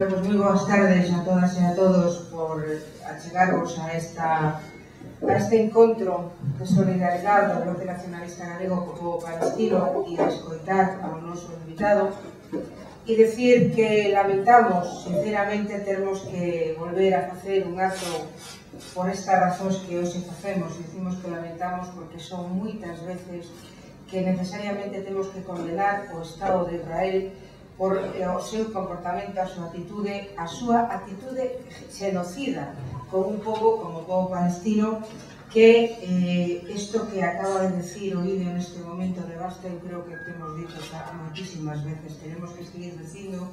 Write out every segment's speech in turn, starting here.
Pues moi boas tardes a todas e a todos por achegarvos a este encontro de solidaridade do Bloque Nacionalista Galego co pobo palestino e a escoitar ao noso invitado e decir que lamentamos sinceramente termos que volver a facer un acto por estas razóns que hoxe facemos. Dicimos que lamentamos porque son moitas veces que necesariamente temos que condenar o Estado de Israel por o seu comportamento, a súa actitude xenocida con un pobo como o pobo palestino que isto que acaba de decir o vídeo neste momento de basta, eu creo que temos dito xa moitísimas veces, tenemos que seguir dicindo,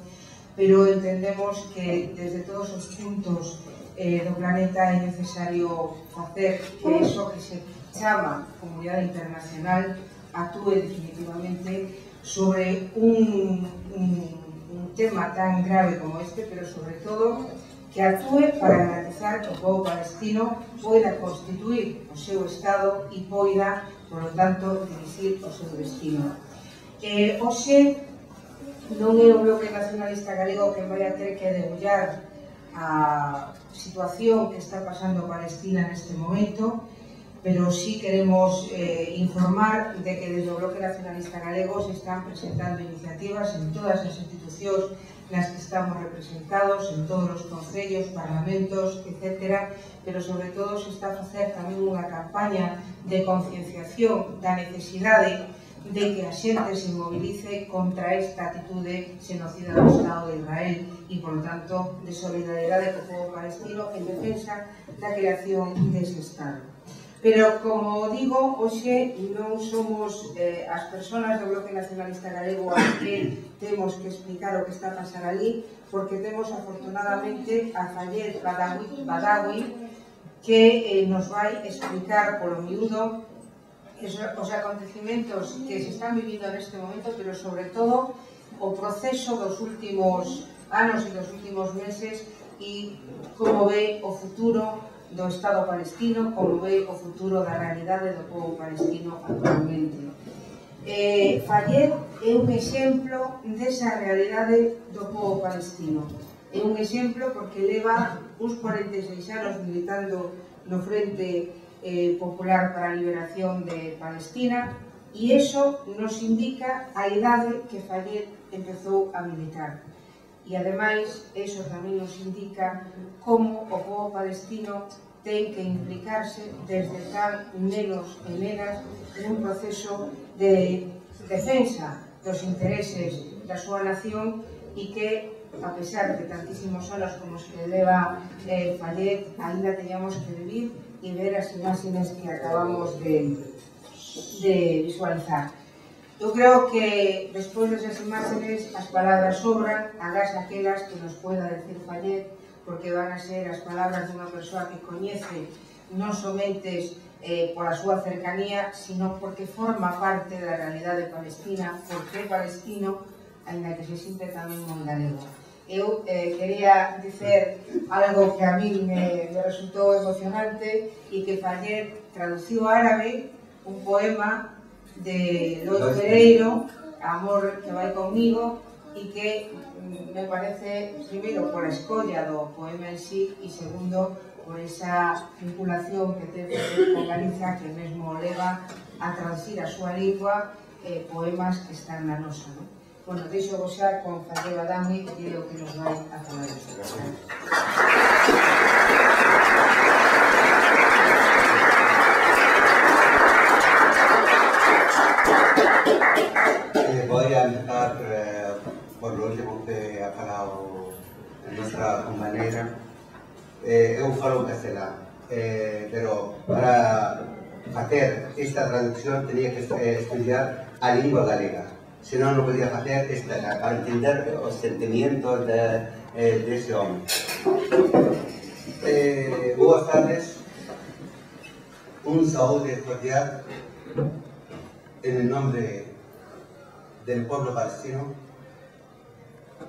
pero entendemos que desde todos os puntos do planeta é necesario facer que iso que se chama comunidade internacional actúe definitivamente sobre un tema tan grave como este, pero sobre todo que actúe para garantizar que o pobo palestino poida constituir o seu Estado e poida, por lo tanto, dirixir o seu destino. Hoxe non é o Bloque Nacionalista Galego que vai a ter que debullar a situación que está pasando Palestina neste momento, pero sí queremos informar de que desde o Bloque Nacionalista Galego se están presentando iniciativas en todas as institucións nas que estamos representados, en todos os concellos, parlamentos, etc. Pero sobre todo se está a facer tamén unha campaña de concienciación da necesidade de que a xente se movilice contra esta actitude xenocida do Estado de Israel e, por lo tanto, de solidaridade co pobo palestino en defensa da creación dese Estado. Pero, como digo, hoxe non somos as persoas do Bloque Nacionalista Galego as que temos que explicar o que está a pasar ali, porque temos afortunadamente a Fayez Badawi que nos vai explicar polo miúdo os acontecimentos que se están vivindo neste momento, pero sobre todo o proceso dos últimos anos e dos últimos meses e como ve o futuro do Estado palestino, como ve o futuro da realidade do pobo palestino actualmente. Fayez é un exemplo desa realidade do pobo palestino. É un exemplo porque leva uns 46 anos militando no Frente Popular para a Liberación de Palestina e iso nos indica a idade que Fayez empezou a militar. E, ademais, iso tamén nos indica como o pobo palestino ten que implicarse desde tan nenos e nenas en un proceso de defensa dos intereses da súa nación e que, a pesar de tantísimos anos como os que leva Fayez, ainda teñamos que vivir e ver as imágenes que acabamos de visualizar. Eu creo que, despois desas imágenes, as palabras sobran, agás aquelas que nos poida decir Fayez, porque van a ser as palabras dunha persoa que coñece non somente pola súa cercanía, sino porque forma parte da realidade palestina, porque é palestino, ainda que se sinte tamén moi galego. Eu quería dicer algo que a mí me resultou emocionante e que Fayez traduciu árabe un poema de Lois Pereiro, Amor que vai conmigo, e que me parece, primeiro, por a escolla do poema en sí e segundo, por esa vinculación que ten con Galiza, que mesmo leva a traducir a súa lingua poemas que están na nosa. Bueno, deixo gozar con Fayez Badawi, que é o que nos vai a falar isto. Voy a empezar por lo último que ha falado nuestra compañera. Eu falo castelán, pero para facer esta traducción tenía que estudiar a lingua galega, senón non podía facer para entender os sentimientos dese hombre. Boas tardes, un saúde cordial en el nombre del pueblo palestino,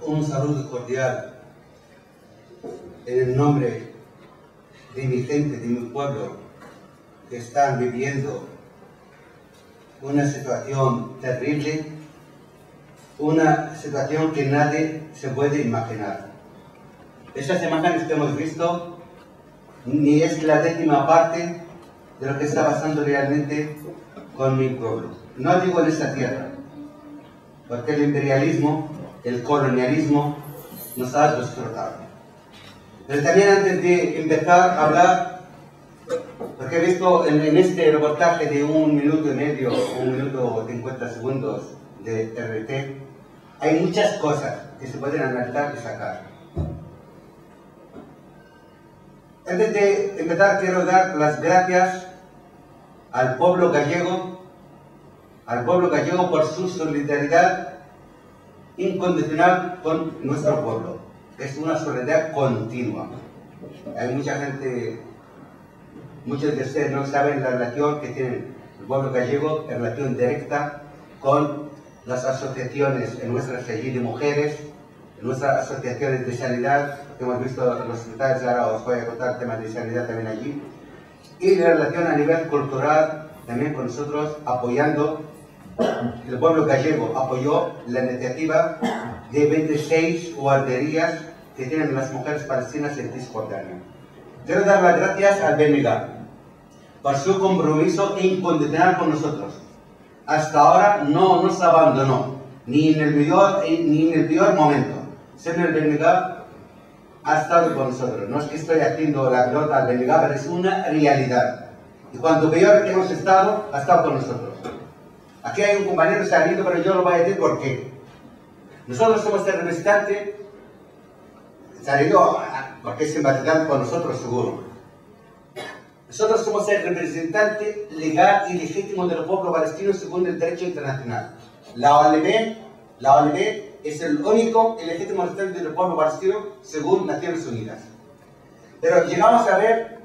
un saludo cordial en el nombre de mi gente, de mi pueblo, que están viviendo una situación terrible, una situación que nadie se puede imaginar. Estas imágenes que hemos visto ni es la décima parte de lo que está pasando realmente con mi pueblo. No digo en esta tierra, porque el imperialismo, el colonialismo nos ha destrozado. Pero también antes de empezar a hablar, porque he visto en este reportaje de 1 minuto y medio, 1 minuto 50 segundos de RT, hay muchas cosas que se pueden analizar y sacar. Antes de empezar, quiero dar las gracias al pueblo gallego por su solidaridad incondicional con nuestro pueblo. Es una solidaridad continua. Hay mucha gente, muchos de ustedes no saben la relación que tiene el pueblo gallego, en relación directa con las asociaciones en nuestras allí de mujeres, en nuestras asociaciones de sanidad, que hemos visto en los hospitales, ahora os voy a contar temas de sanidad también allí, y la relación a nivel cultural también con nosotros, apoyando, el pueblo gallego apoyó la iniciativa de 26 guarderías que tienen las mujeres palestinas en Cisjordania. Quiero dar las gracias al BNG por su compromiso incondicional con nosotros. Hasta ahora no nos abandonó, ni en el peor momento. Siempre el BNG ha estado con nosotros. No es que estoy haciendo la pelota al BNG, pero es una realidad. Y cuando peor hemos estado, ha estado con nosotros. Aquí hay un compañero salido, pero yo lo voy a decir por qué. Nosotros somos el representante, salido porque es simpatizante con nosotros, seguro. Nosotros somos el representante legal y legítimo del pueblo palestino según el derecho internacional. La OLP es el único y legítimo representante del pueblo palestino según Naciones Unidas. Pero llegamos a ver,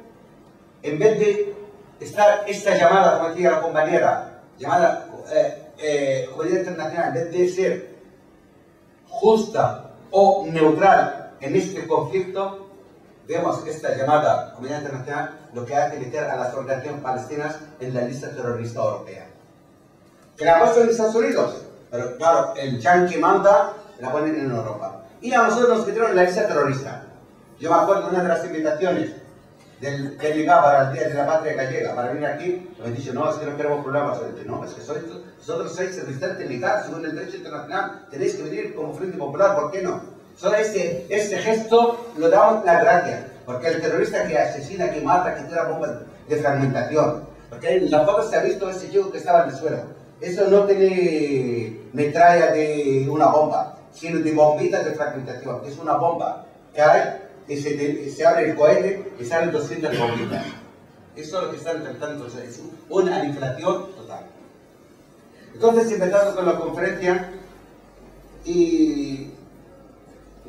en vez de estar esta llamada, como decía la compañera, llamada comunidad internacional, en vez de ser justa o neutral en este conflicto, vemos esta llamada comunidad internacional lo que hace meter a las organizaciones palestinas en la lista terrorista europea. Que la puesto en Estados Unidos, pero claro, el yanqui manda, la ponen en Europa. Y a nosotros nos metieron en la lista terrorista. Yo me acuerdo de una de las invitaciones del IGA para el Día de la Patria Gallega, para venir aquí, me han dicho, no, es que no queremos problemas. No, es que vosotros sois el representante legal según el derecho internacional, tenéis que venir como Frente Popular, ¿por qué no? Solo este gesto lo damos la gracia, porque el terrorista que asesina, que mata, que tira bombas de fragmentación, porque en la foto se ha visto ese chico que estaba en el suelo. Eso no tiene metralla de una bomba, sino de bombitas de fragmentación. Es una bomba que hay, que se abre el cohete y salen 200 bombitas. Eso es lo que están intentando, es una aniquilación total. Entonces, empezando con la conferencia, y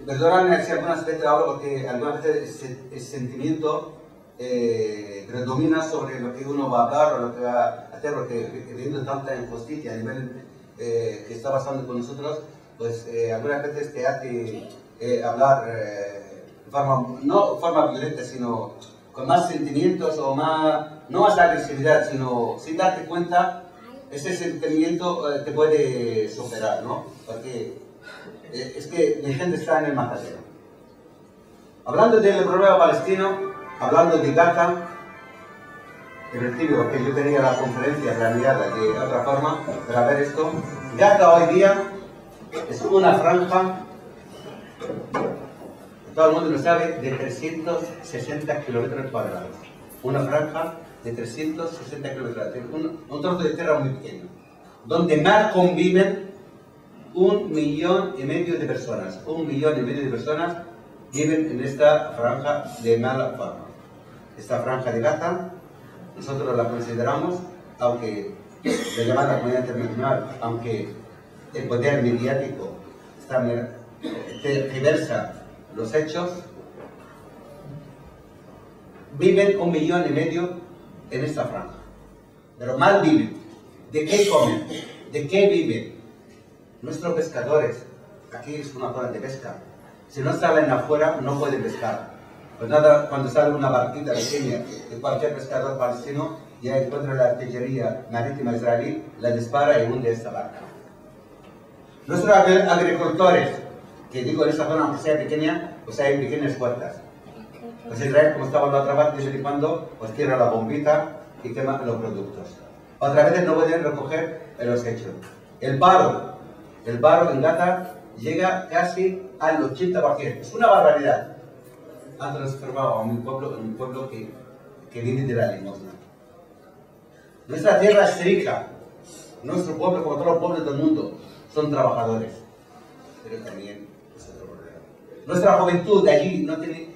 perdóname si algunas veces hablo porque algunas veces el sentimiento predomina sobre lo que uno va a hablar o lo que va a hacer, porque viendo tanta injusticia a nivel que está pasando con nosotros, pues algunas veces te hace hablar no de forma violenta, sino con más sentimientos o más, no más agresividad, sino sin darte cuenta, ese sentimiento te puede superar, ¿no? Porque es que mi gente está en el matadero. Hablando del problema palestino, hablando de Gaza, el recibo que yo tenía la conferencia planeada de otra forma para ver esto, Gaza hoy día es una franja, todo el mundo lo sabe, de 360 kilómetros cuadrados. Una franja de 360 kilómetros cuadrados, un trozo de tierra muy pequeño, donde más conviven 1,5 millones de personas. 1,5 millones de personas viven en esta franja de mala forma. Esta franja de Gaza, nosotros la consideramos, aunque la llamada comunidad internacional, aunque el poder mediático reversa los hechos, viven 1,5 millones en esta franja. Pero mal viven. ¿De qué comen? ¿De qué viven? Nuestros pescadores, aquí es una zona de pesca, si no salen afuera no pueden pescar. Pues nada, cuando sale una barquita pequeña de cualquier pescador palestino, ya encuentra la artillería marítima israelí, la dispara y hunde esta barca. Nuestros agricultores, que digo en esta zona, aunque sea pequeña, pues hay pequeñas puertas. Pues Israel, como estaba en la otra parte, de vez en cuando, pues cierra la bombita y quema los productos. Otras veces no pueden recoger los hechos. El paro en Gaza llega casi al 80%. Es una barbaridad. Han transformado a un pueblo que vive de la limosna. Nuestra tierra es rica. Nuestro pueblo, como todos los pueblos del mundo, son trabajadores. Pero también es otro problema. Nuestra juventud de allí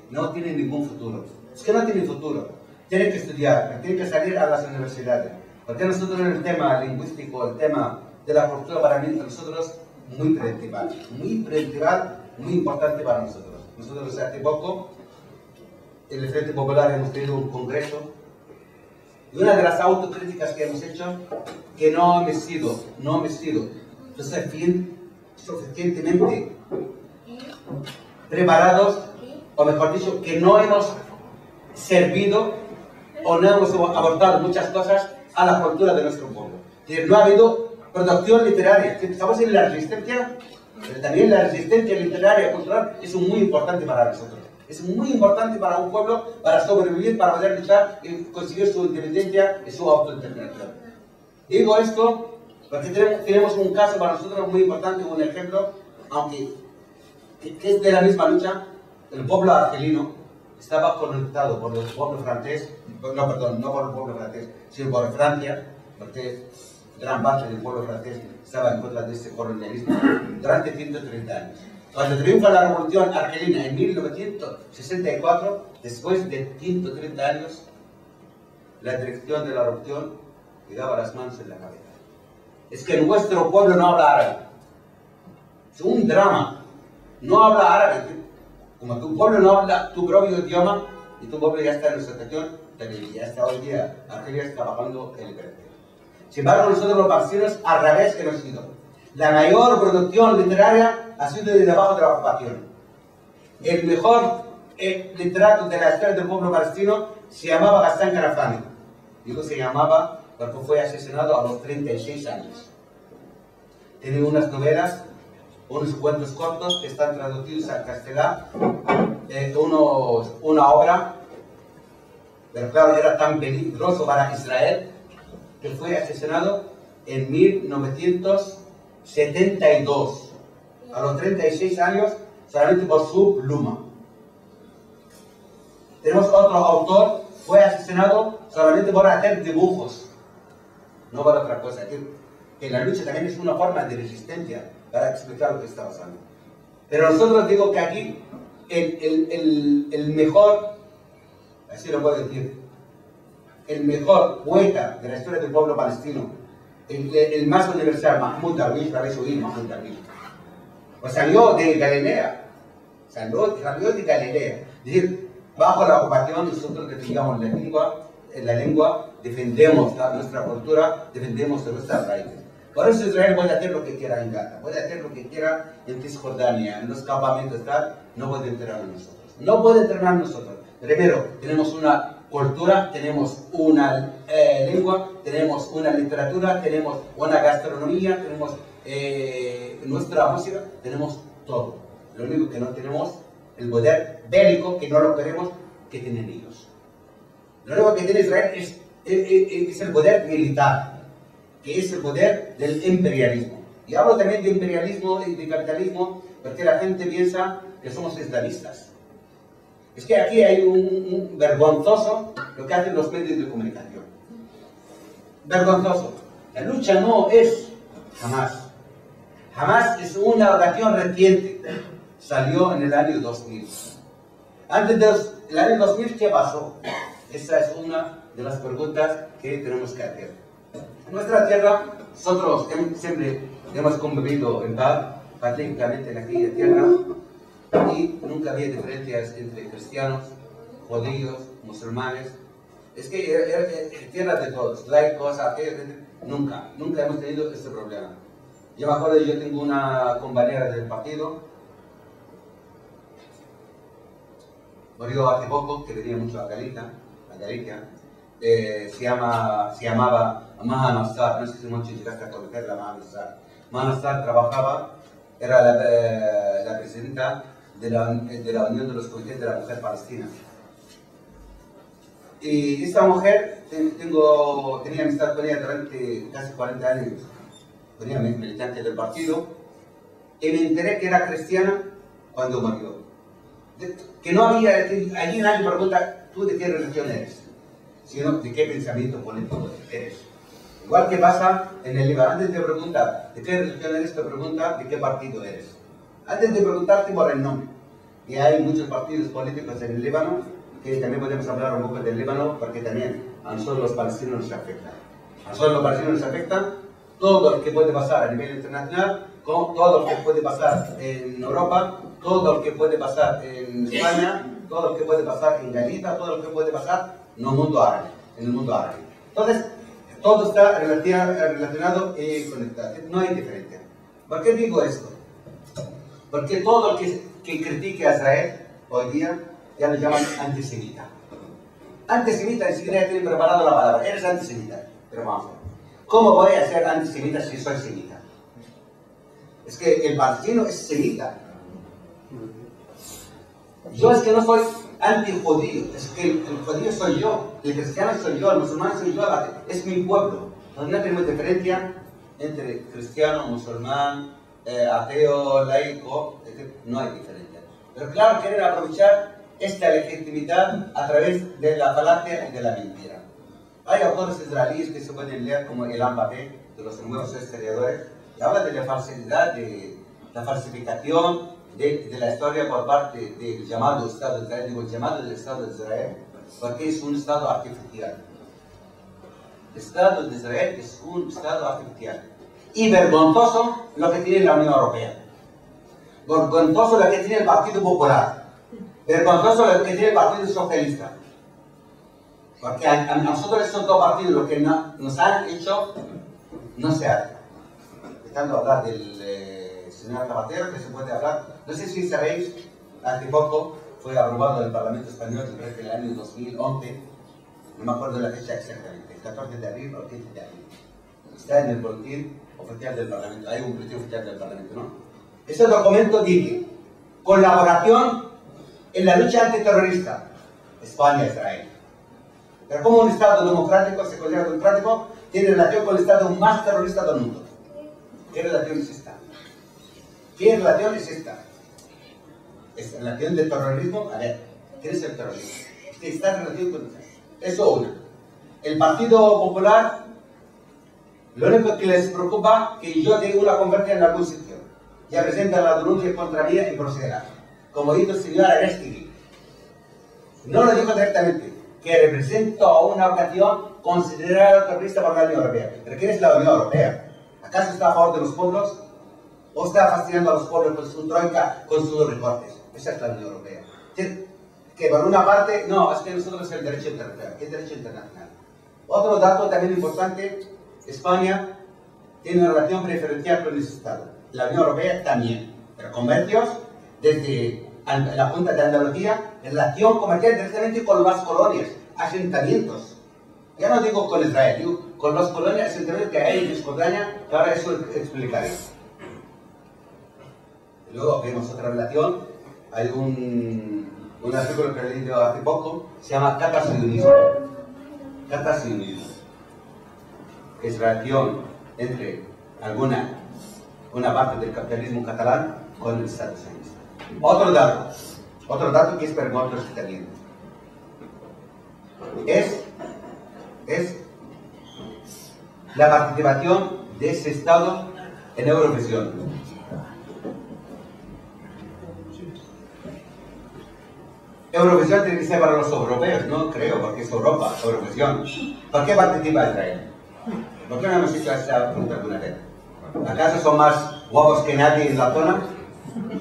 no tiene ningún futuro. Es que no tiene futuro. Tienen que estudiar, tienen que salir a las universidades. Porque nosotros en el tema lingüístico, el tema de la cultura para mí, nosotros muy predictival, muy importante para nosotros. Nosotros hace poco, en el Frente Popular hemos tenido un congreso y una de las autocríticas que hemos hecho que no hemos sido suficientemente preparados, o mejor dicho, que no hemos servido o no hemos aportado muchas cosas a la cultura de nuestro pueblo. No ha habido producción literaria. Estamos en la resistencia, pero también la resistencia literaria y cultural es muy importante para nosotros. Es muy importante para un pueblo, para sobrevivir, para poder luchar y conseguir su independencia y su autodeterminación. Digo esto porque tenemos un caso para nosotros muy importante, un ejemplo, aunque que es de la misma lucha. El pueblo argelino estaba conectado por el pueblo francés, no por el pueblo francés, sino por Francia, porque gran parte del pueblo francés estaba en contra de ese colonialismo durante 130 años. Cuando triunfa la revolución argelina en 1964, después de 130 años, la dirección de la revolución llevaba las manos en la cabeza. Es que nuestro pueblo no habla árabe. Es un drama. No habla árabe. Como tu pueblo no habla tu propio idioma y tu pueblo ya está en la situación, ya está hoy día Argelia está trabajando en el frente. Sin embargo, nosotros los palestinos al revés hemos sido. La mayor producción literaria ha sido desde abajo de la ocupación. El mejor literato de la historia del pueblo palestino se llamaba Ghassan Kanafani. Digo se llamaba porque fue asesinado a los 36 años. Tiene unas novelas, unos cuentos cortos que están traducidos al castellano, una obra, pero claro, era tan peligroso para Israel que fue asesinado en 1972, a los 36 años, solamente por su pluma. Tenemos otro autor, fue asesinado solamente por hacer dibujos, no por otra cosa. Que la lucha también es una forma de resistencia para explicar lo que está pasando. Pero nosotros digo que aquí el mejor, así lo puedo decir, el mejor poeta de la historia del pueblo palestino, el más universal, Mahmoud Darwish, habéis oído Mahmoud Darwish, pues salió de Galilea, salió de Galilea. Es decir, bajo la ocupación nosotros defendemos la lengua, defendemos nuestra cultura, defendemos nuestras raíces. Por eso Israel puede hacer lo que quiera en Gaza, puede hacer lo que quiera en Cisjordania, en los campamentos, tal, no puede entrar en nosotros. No puede entrar en nosotros. Primero, tenemos una cultura, tenemos una lengua, tenemos una literatura, tenemos una gastronomía, tenemos nuestra música, tenemos todo. Lo único que no tenemos, el poder bélico, que no lo queremos, que tienen ellos. Lo único que tiene Israel es el poder militar, que es el poder del imperialismo. Y hablo también de imperialismo y de capitalismo porque la gente piensa que somos esclavistas. Es que aquí hay un vergonzoso lo que hacen los medios de comunicación. Vergonzoso. La lucha no es Hamás. Hamás es una oración reciente. Salió en el año 2000. Antes del año 2000, ¿qué pasó? Esa es una de las preguntas que tenemos que hacer. En nuestra tierra, nosotros siempre hemos convivido en paz, pacíficamente en aquella tierra, y nunca había diferencias entre cristianos, judíos, musulmanes. Es que tierra de todos, laicos, ateos, nunca hemos tenido este problema. Yo me acuerdo, yo tengo una compañera del partido, murió hace poco, que venía mucho a Galicia, se llamaba Maha Nassar, no sé si muchos llegaste a conocerla, Maha Nassar. Maha Nassar trabajaba era la presidenta de la Unión de los Comités de la Mujer Palestina. Y esta mujer, tenía amistad con ella durante casi 40 años. Venía militante del partido. Y me enteré que era cristiana cuando murió. Que no había, allí nadie pregunta, ¿tú de qué religión eres? Sino de qué pensamiento político eres. Igual que pasa en el Líbano, antes de preguntar de qué religión eres, te pregunta de qué partido eres. Antes de preguntarte por el nombre. Y hay muchos partidos políticos en el Líbano, que también podemos hablar un poco del Líbano, porque también a nosotros los palestinos nos afecta. A nosotros los palestinos nos afecta todo lo que puede pasar a nivel internacional, todo lo que puede pasar en Europa, todo lo que puede pasar en España, todo lo que puede pasar en Galicia, todo lo que puede pasar en el mundo árabe. Entonces, todo está relacionado y conectado. No hay diferencia. ¿Por qué digo esto? Porque todo lo que critique a Israel hoy día ya lo llaman antisemita. Antisemita ni siquiera tienen preparado la palabra. Eres antisemita. Pero vamos a ver. ¿Cómo voy a ser antisemita si soy semita? Es que el palestino es semita. Yo es que no soy antijudío, es que el judío soy yo, el cristiano soy yo, el musulmán soy yo, es mi pueblo. No tenemos diferencia entre cristiano, musulmán, ateo, laico, no hay diferencia. Pero claro, quieren aprovechar esta legitimidad a través de la falacia y de la mentira. Hay autores israelíes que se pueden leer como el Ambapé, de los nuevos historiadores, y habla de la falsedad, de la falsificación de la historia por parte del llamado Estado de Israel. Digo, el llamado del Estado de Israel, porque es un Estado artificial. El Estado de Israel es un Estado artificial. Y vergonzoso lo que tiene la Unión Europea. Vergonzoso lo que tiene el Partido Popular. Vergonzoso lo que tiene el Partido Socialista. Porque a nosotros esos dos partidos lo que nos han hecho, no se hace. Dejando hablar del señor Zapatero, que se puede hablar. No sé si sabéis, hace poco fue aprobado en el Parlamento Español, yo creo que en el año 2011, no me acuerdo la fecha exactamente, el 14 de abril o 15 de abril. Está en el boletín oficial del Parlamento, hay un boletín oficial del Parlamento, ¿no? Ese documento dice, colaboración en la lucha antiterrorista, España-Israel. Pero como un Estado democrático, se considera democrático, tiene relación con el Estado más terrorista del mundo. ¿Qué relación es esta? ¿Qué relación es esta? ¿Es relación de terrorismo? A ver, ¿qué es el terrorismo? Está en relación con eso. Una. El Partido Popular, lo único que les preocupa es que yo tenga una conferencia en algún sitio. Ya presenta la denuncia contra mí y proceda. Como dijo el señor Arestigui. No lo dijo directamente, que represento a una organización considerada terrorista por la Unión Europea. ¿Pero quién es la Unión Europea? ¿Acaso está a favor de los pueblos? ¿O está fastidiando a los pueblos con su troika, con sus recortes? Esa es la Unión Europea. Que por una parte, no, es que nosotros el derecho internacional. ¿Qué es derecho internacional? Otro dato también importante, España tiene una relación preferencial con ese Estado. La Unión Europea también. Pero comercios, desde la Junta de Andalucía, relación comercial directamente con las colonias, asentamientos. Ya no digo con Israel, digo con las colonias, asentamientos que hay en Cisjordania, que ahora eso explicaré. Luego vemos otra relación, hay un artículo que he leído hace poco, se llama Catasionismo. Catasionismo. Es relación entre una parte del capitalismo catalán con el Estado sionista. Otro dato que es para nosotros también. Es la participación de ese Estado en Eurovisión. Eurovisión tiene que ser para los europeos, no creo, porque es Europa, Eurovisión. ¿Por qué participa Israel? ¿Por qué no hemos hecho esa pregunta alguna vez? ¿Acaso son más guapos que nadie en la zona?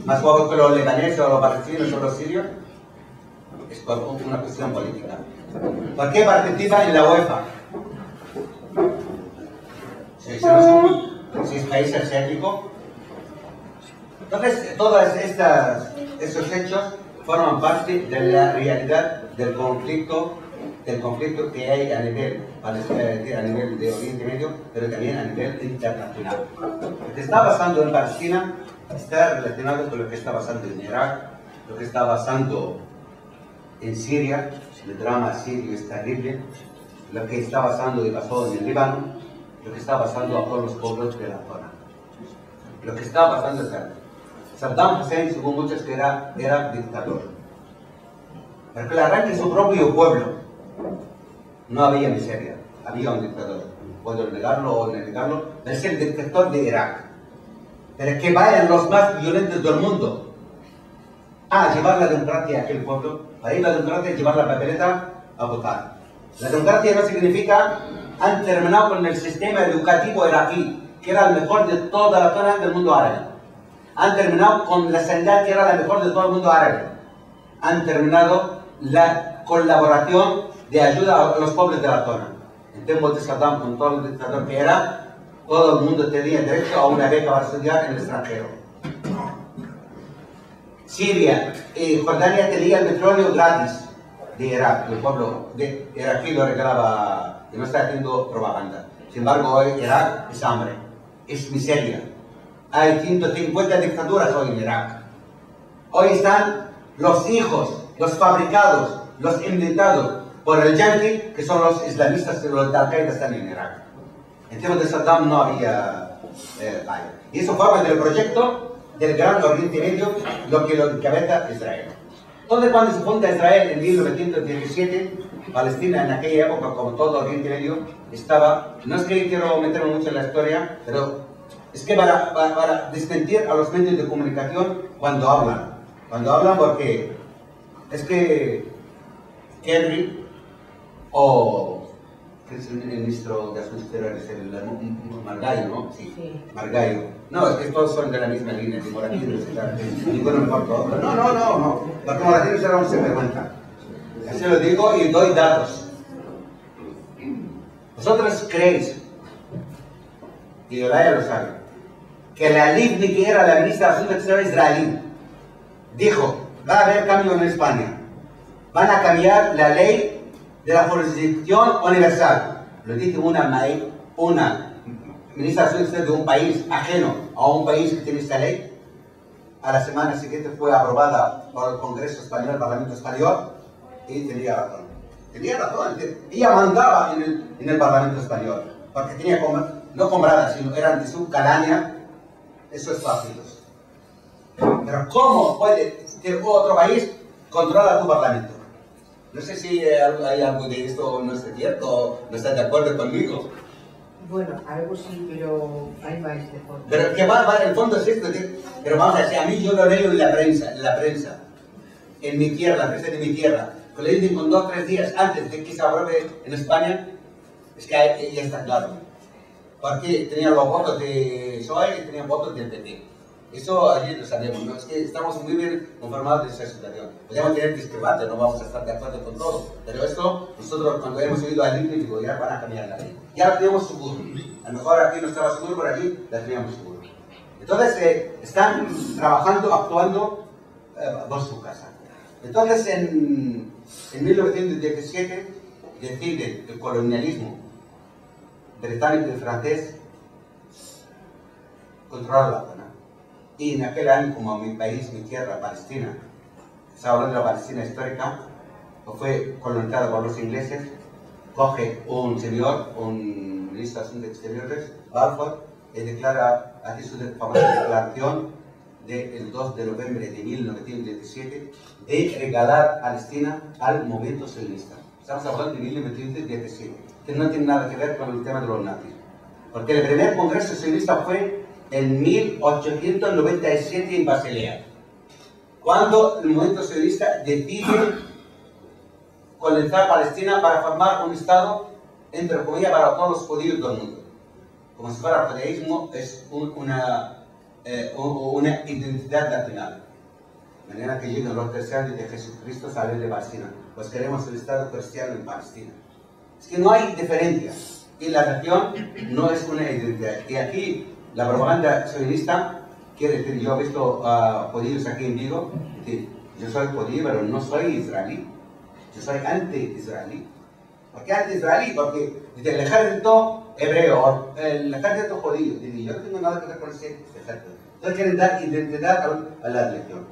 ¿Más guapos que los libaneses o los palestinos o los sirios? Es por una cuestión política. ¿Por qué participa en la UEFA? Si es país asiático. Entonces, todos esos hechos forman parte de la realidad del conflicto que hay a nivel de Oriente Medio, pero también a nivel internacional. Lo que está pasando en Palestina está relacionado con lo que está pasando en Irak, lo que está pasando en Siria. El drama sirio es terrible, lo que está pasando y pasó en el Líbano, lo que está pasando a todos los pueblos de la zona. Lo que está pasando es terrible. Saddam Hussein, según muchos, que era dictador. Pero que le arranque su propio pueblo, no había miseria, había un dictador. Puedo negarlo o no negarlo, es el dictador de Irak. Pero que vayan los más violentos del mundo a llevar la democracia a aquel pueblo. Ahí la democracia es llevar la papeleta a votar. La democracia no significa han terminado con el sistema educativo iraquí, que era el mejor de toda la zona del mundo árabe. Han terminado con la sanidad, que era la mejor de todo el mundo árabe. Han terminado la colaboración de ayuda a los pobres de la zona. En tiempos de Saddam, con todo el dictador que era, todo el mundo tenía derecho a una beca para estudiar en el extranjero. Siria y Jordania tenían el petróleo gratis de Irak. El pueblo de iraquí lo regalaba, y no está haciendo propaganda. Sin embargo, hoy Irak es hambre, es miseria. Hay 150 dictaduras hoy en Irak. Hoy están los hijos, los fabricados, los inventados por el yanqui, que son los islamistas, los de Al-Qaeda están en Irak. En tiempos de Saddam no había falla. Y eso forma del proyecto del Gran Oriente Medio, lo que lo encabeza Israel. Entonces, cuando se funda Israel en 1917, Palestina en aquella época, como todo Oriente Medio, estaba, no es que quiero meterme mucho en la historia, pero es que para desmentir a los medios de comunicación cuando hablan porque es que Kerry o ¿qué es el ministro de Asuntos Exteriores? Margallo, ¿no? Sí, Margallo. No, es que todos son de la misma línea, de Moratinos, ninguno mejor que otro. No, porque Moratinos era un sinvergüenza. Así lo digo y doy datos. ¿Vosotros creéis, y Olaya lo sabe, que la Livni, que era la ministra de Asuntos Exteriores israelí, dijo, va a haber cambio en España, van a cambiar la ley de la jurisdicción universal? Lo dice una ministra de Asuntos Exteriores de un país ajeno a un país que tiene esta ley. A la semana siguiente fue aprobada por el Congreso Español, el Parlamento Español, y tenía razón. Ella mandaba en el Parlamento Español, porque tenía no compradas, sino eran de su calaña, esos partidos. Pero ¿cómo puede que otro país controla tu Parlamento? No sé si hay algo de esto no es cierto o no estás de acuerdo conmigo. Bueno, algo sí, pero hay más de fondo. Pero que el fondo es esto, pero vamos a decir, a mí yo lo leo en la prensa, en mi tierra, la prensa de mi tierra, que le dicen con 2 o 3 días antes de que se apruebe en España, es que ya está claro. Porque tenían los votos de PSOE y tenían votos del PP. Eso allí lo sabemos, ¿no? Es que estamos muy bien informados de esa situación. Podemos tener discrepancias, no vamos a estar de acuerdo con todo, pero esto, nosotros cuando hemos oído al INE, digo, ya van a cambiar la ley. Ya lo teníamos seguro. A lo mejor aquí no estaba seguro, pero allí la teníamos seguro. Entonces, están trabajando, actuando por su casa. Entonces, en 1917, decide el colonialismo británico y francés controlar la zona. Y en aquel año, como mi país, mi tierra, Palestina, estaba hablando de la Palestina histórica, fue colonizada por los ingleses, coge un señor, un ministro de Asuntos Exteriores, Balfour, y declara, hace su famosa declaración del 2 de noviembre de 1917 de regalar Palestina al movimiento sionista. Estamos hablando de 1917, que no tiene nada que ver con el tema de los nazis. Porque el primer congreso sionista fue en 1897 en Basilea, cuando el movimiento sionista decide colonizar Palestina para formar un Estado, entre comillas, para todos los judíos del mundo. Como si fuera el judaísmo, es una identidad nacional. De manera que llegan los cristianos de Jesucristo salen de Palestina. Pues queremos el Estado cristiano en Palestina. Es que no hay diferencia. Y la nación no es una identidad. Y aquí la propaganda sionista quiere decir, yo he visto judíos aquí en Vigo, que yo soy judío, pero no soy israelí. Yo soy anti-israelí. ¿Por qué anti-israelí? Porque desde el ejército hebreo, el ejército judío, yo no tengo nada que ver con ese ejército. Entonces quieren dar identidad a la religión.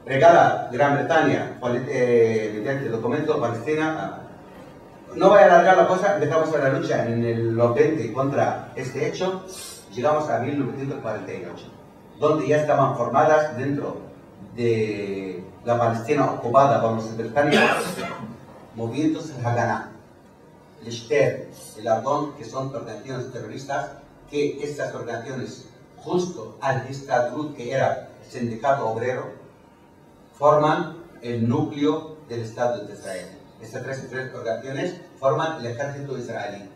Regala Gran Bretaña, mediante el documento Palestina. No voy a alargar la cosa, empezamos a la lucha en los 20 contra este hecho, llegamos a 1948, donde ya estaban formadas dentro de la Palestina ocupada por los británicos movimientos Haganah, el Shter, el Ardón, que son organizaciones terroristas, que estas organizaciones, justo al Histadrut, que era el sindicato obrero, forman el núcleo del Estado de Israel. Estas tres organizaciones forman el ejército israelí.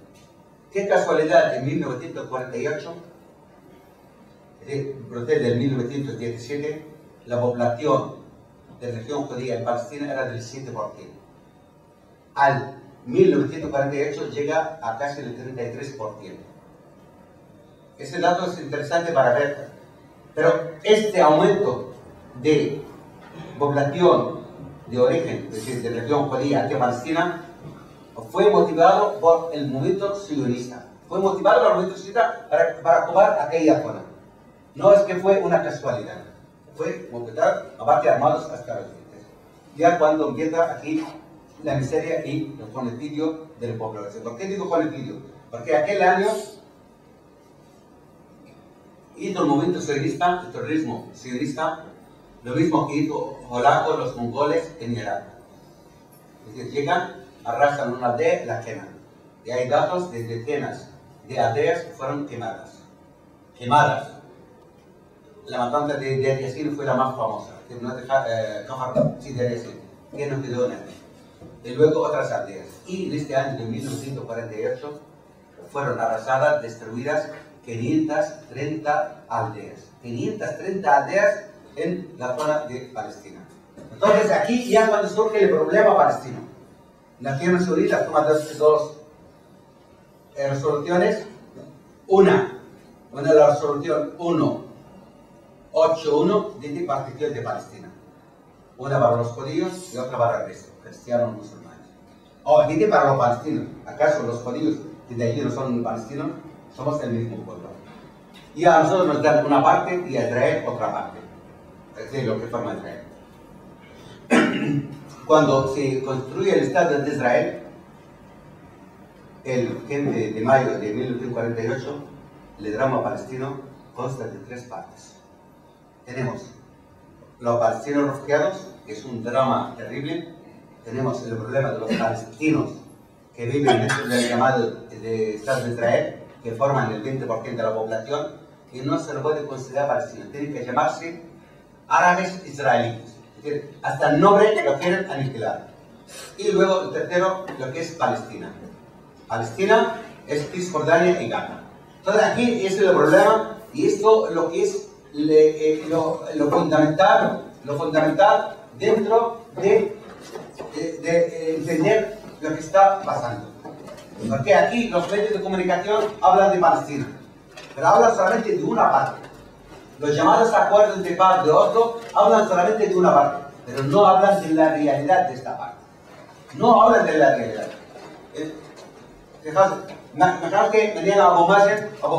Qué casualidad, en 1948, del 1917, la población de la región judía en Palestina era del 7%. Al 1948 llega a casi el 33%. Ese dato es interesante para ver, pero este aumento de población de origen, es decir, de región judía aquí en Palestina, fue motivado por el movimiento sionista. Fue motivado por el movimiento sionista para ocupar aquella zona. No es que fue una casualidad. Fue movilizar a partes armados hasta los dientes. Ya cuando empieza aquí la miseria y el genocidio de la población. ¿Por qué digo genocidio? Porque aquel año hizo el movimiento sionista, el terrorismo sionista, lo mismo que hizo Holanda, los mongoles en Irak. Es decir, llegan, arrasan una aldea y la queman. Y hay datos de decenas de aldeas que fueron quemadas. La matanza de Deir Yassin fue la más famosa. Sí, Deir Yassin, que no quedó nada. Y luego otras aldeas. Y en este año de 1948 fueron arrasadas, destruidas 530 aldeas. 530 aldeas en la zona de Palestina. Entonces aquí ya cuando surge el problema palestino. Naciones Unidas toma dos resoluciones. Una de la resolución 181 dice partición de Palestina. Una para los judíos y otra para el resto, cristianos y musulmanes. O dice para los palestinos. ¿Acaso los judíos que de allí no son palestinos? Somos el mismo pueblo. Y a nosotros nos dan una parte y a Israel otra parte. Es decir, lo que forma Israel. Cuando se construye el Estado de Israel, el 15 de mayo de 1948, el drama palestino consta de tres partes. Tenemos los palestinos refugiados, que es un drama terrible. Tenemos el problema de los palestinos que viven dentro del llamado de Estado de Israel, que forman el 20% de la población, y no se lo puede considerar palestinos. Tienen que llamarse árabes israelíes. Es decir, hasta el nombre lo quieren aniquilar. Y luego el tercero, lo que es Palestina. Palestina es Cisjordania y Gaza. Entonces aquí es el problema, y esto lo que es lo fundamental dentro de entender lo que está pasando. Porque aquí los medios de comunicación hablan de Palestina, pero hablan solamente de una parte. Los llamados acuerdos de paz de Oslo hablan solamente de una parte, pero no hablan de la realidad de esta parte. No hablan de la realidad. Fijaos que mañana Abu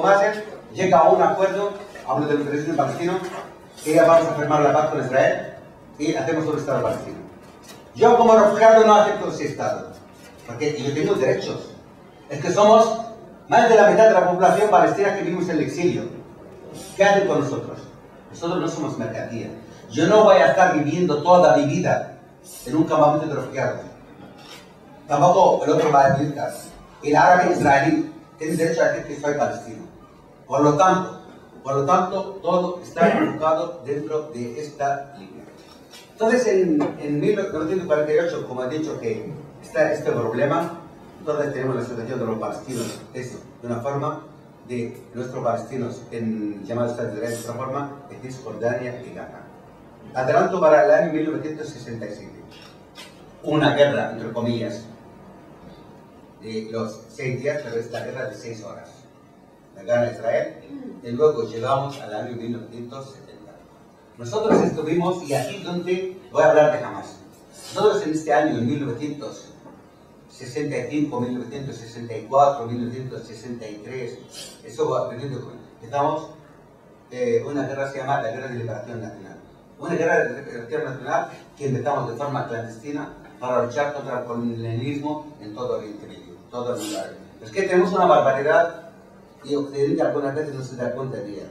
Mazen llega a un acuerdo, hablo del presidente palestino, que ya vamos a firmar la paz con Israel y hacemos un Estado palestino. Yo como refugiado no acepto ese Estado, porque yo tengo derechos. Es que somos más de la mitad de la población palestina que vivimos en el exilio. ¿Qué hacen con nosotros? Nosotros no somos mercancía. Yo no voy a estar viviendo toda mi vida en un campamento de refugiados. Tampoco el otro va a vivir. El árabe israelí tiene derecho a decir que soy palestino. Por lo tanto, todo está enfocado dentro de esta línea. Entonces, en 1948, como he dicho que está este problema, entonces tenemos la situación de los palestinos, eso, de una forma, de nuestros palestinos en llamados Estados de Israel, de otra forma, de Cisjordania y Gaza. Adelanto para el año 1967. Una guerra, entre comillas, de los 6 días, pero esta guerra de 6 horas. La gana Israel, y luego llegamos al año 1970. Nosotros estuvimos, y aquí donde voy a hablar de Hamas. Nosotros en este año, en 1965, 1964, 1963, eso va aprendiendo. Estamos una guerra se llama la Guerra de Liberación Nacional. Una guerra de liberación nacional que empezamos de forma clandestina para luchar contra el colonialismo en todo Oriente Medio, todo el mundo. Es que tenemos una barbaridad y Occidente algunas veces no se da cuenta de ella.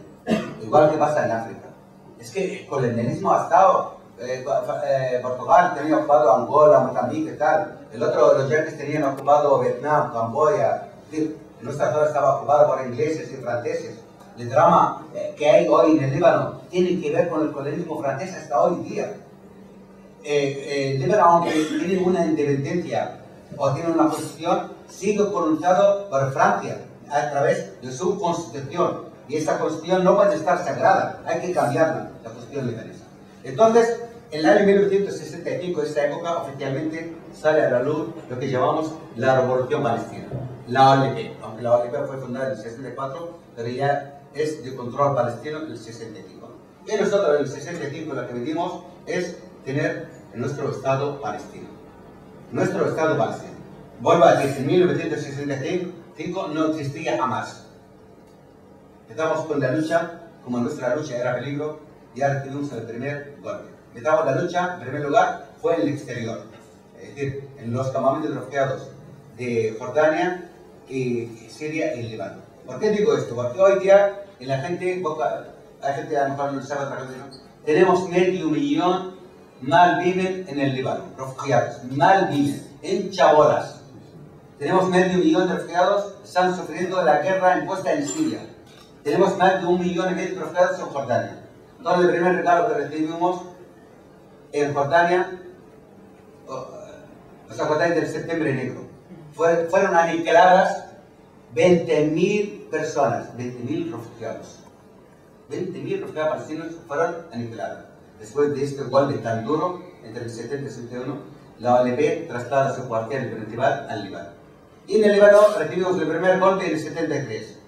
Igual que pasa en África. Es que el colonialismo ha estado, Portugal tenía ocupado Angola, Mozambique y tal. Los yanquis tenían ocupado Vietnam, Camboya. Nuestra zona estaba ocupada por ingleses y franceses. El drama que hay hoy en el Líbano tiene que ver con el colonialismo francés hasta hoy día. El Líbano, aunque tiene una independencia o tiene una constitución, sigue colonizado por Francia a través de su constitución. Y esa constitución no puede estar sagrada, hay que cambiarla, la constitución libanesa. Entonces, en el año 1965, esta época, oficialmente sale a la luz lo que llamamos la Revolución Palestina, la OLP. Aunque la OLP fue fundada en el 64, pero ya es de control palestino en el 65. Y nosotros en el 65 lo que pedimos es tener nuestro Estado palestino. Nuestro Estado palestino. Vuelvo a decir, en 1965 no existía jamás. Empezamos con la lucha, como nuestra lucha era peligro, ya recibimos el primer golpe. Empezamos la lucha, en primer lugar, fue en el exterior. Es decir, en los campamentos de refugiados de Jordania, y Siria y Líbano. ¿Por qué digo esto? Porque hoy día la gente, hay gente a lo mejor no sabe otra cosa, ¿no? Tenemos 500.000 mal viven en el Líbano, refugiados, mal viven, en chabolas. Tenemos 500.000 de refugiados que están sufriendo la guerra impuesta en Siria. Tenemos más de 1,5 millones de refugiados en Jordania. Entonces el primer regalo que recibimos en Jordania, Jordania del Septiembre Negro, fueron aniquiladas 20.000 personas, 20.000 refugiados. 20.000 refugiados palestinos fueron aniquilados. Después de este golpe tan duro, entre el 70 y el 71, la OLP traslada su cuartel principal al Líbano. Y en el Líbano recibimos el primer golpe en el 73,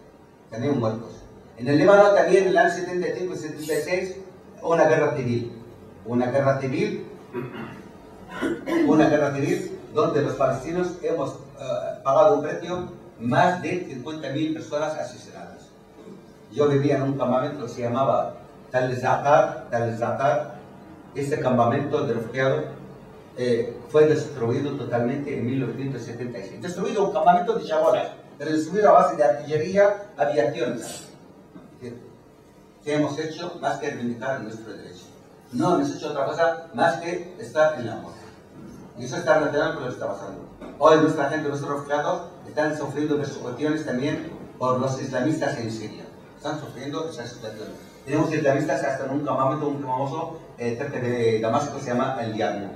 también muertos. En el Líbano también en el año 75 y 76, una guerra civil. Una guerra civil donde los palestinos hemos pagado un precio, más de 50.000 personas asesinadas. Yo vivía en un campamento que se llamaba Tal Zatar. Este campamento de refugiados fue destruido totalmente en 1976. Destruido un campamento de chabolas, pero destruido a base de artillería, aviaciones. ¿Qué hemos hecho? Más que reivindicar nuestro derecho. No hemos hecho otra cosa más que estar en la muerte. Y eso está relacionado con lo que está pasando. Hoy nuestra gente, nuestros refugiados, están sufriendo persecuciones también por los islamistas en Siria. Están sufriendo esa situación. Tenemos islamistas hasta en un campamento muy famoso cerca de Damasco que se llama el Yarmouk.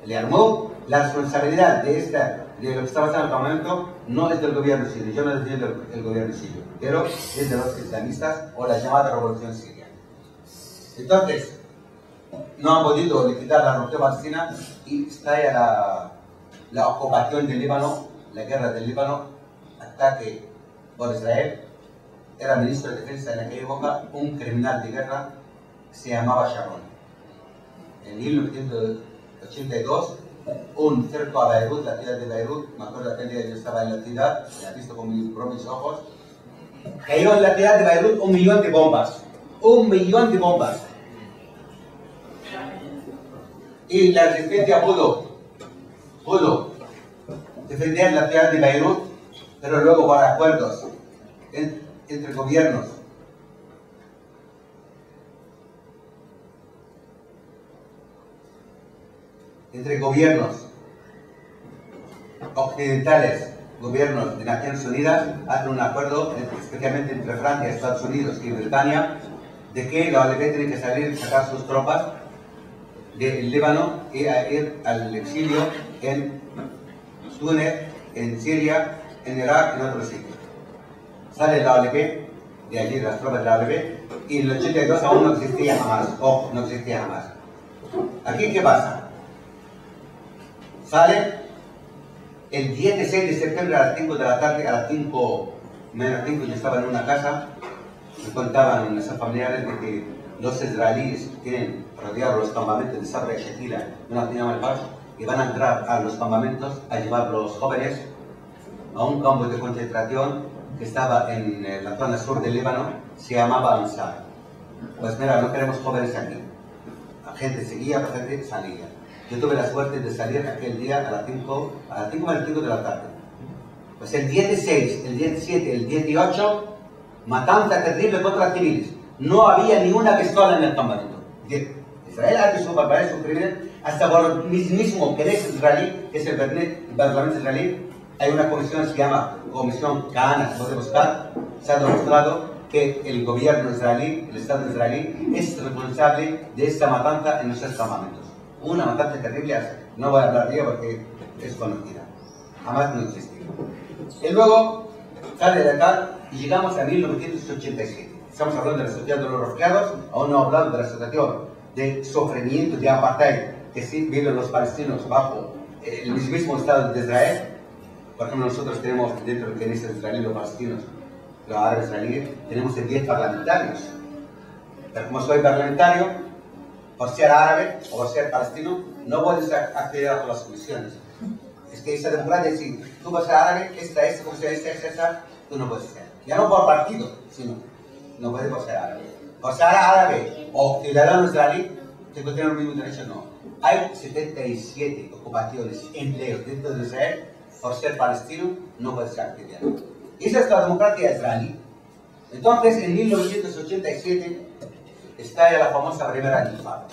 El Yarmouk, la responsabilidad de lo que está pasando en el campamento no es del gobierno sirio. Yo no defiendo el gobierno sirio, pero es de los islamistas o la llamada revolución siria. Entonces, no han podido liquidar la revolución palestina y estalla la ocupación del Líbano, la guerra del Líbano, ataque por Israel. Era ministro de defensa en aquella época, un criminal de guerra que se llamaba Sharon. En 1982, un cerco a Beirut, la ciudad de Beirut, me acuerdo que yo estaba en la ciudad, la he visto con mis propios ojos, cayó en la ciudad de Beirut 1 millón de bombas. 1 millón de bombas. Y la resistencia pudo defender la ciudad de Beirut, pero luego por acuerdos entre gobiernos. Entre gobiernos occidentales, gobiernos de Naciones Unidas, hacen un acuerdo, especialmente entre Francia, Estados Unidos y Britania, de que la OLP tiene que salir y sacar sus tropas del Líbano y ir al exilio en Túnez, en Siria, en Irak y en otros sitios. Sale la OLP, de allí las tropas de la OLP, y en el 82 aún no existía jamás. Ojo, no existía jamás. ¿Aquí qué pasa? Sale el 16 de septiembre a las 5 de la tarde, a las 5 menos 5, yo estaba en una casa, me contaban esos familiares de que los israelíes tienen rodeados los campamentos de Sabra y Shatila, una ciudad más y van a entrar a los campamentos a llevar los jóvenes a un campo de concentración que estaba en la zona sur del Líbano, se llamaba Ansar. Pues mira, no queremos jóvenes aquí. La gente seguía, la gente salía. Yo tuve la suerte de salir aquel día a las 5 de la tarde. Pues el 16, el 17, el 18, matanza terrible contra civiles. No había ni una pistola en el campamento. Israel hace su papel, su crimen, hasta por el mismo Knesset israelí, que es el Parlamento israelí. Hay una comisión que se llama Comisión Kahana, se puede buscar. Se ha demostrado que el gobierno israelí, el Estado israelí, es responsable de esta matanza en nuestros campamentos. Una matanza terrible, no voy a hablar de ella porque es conocida. Jamás no existió. Y luego sale de acá y llegamos a 1987. Estamos hablando de la sociedad de los refugiados, aún no hablando de la situación de sufrimiento, de apartheid que sí viven los palestinos bajo el mismo Estado de Israel. Por ejemplo, nosotros tenemos dentro del Knesset israelí, los palestinos, los árabes israelíes, tenemos 10 parlamentarios. Pero como soy parlamentario, por ser árabe o por ser palestino, no puedes acceder a todas las comisiones. Es que esa democracia, si tú vas a ser árabe, esta comisión, esta, tú no puedes ser. Ya no por partido, sino no puedes por ser árabe. Por ser árabe o ciudadano israelí, ¿te tienen los mismos derechos? No. Hay 77 ocupaciones, empleos dentro de Israel. Por ser palestino, no puedes acceder. Esa es la democracia israelí. Entonces, en 1987, estalla la famosa primera intifada.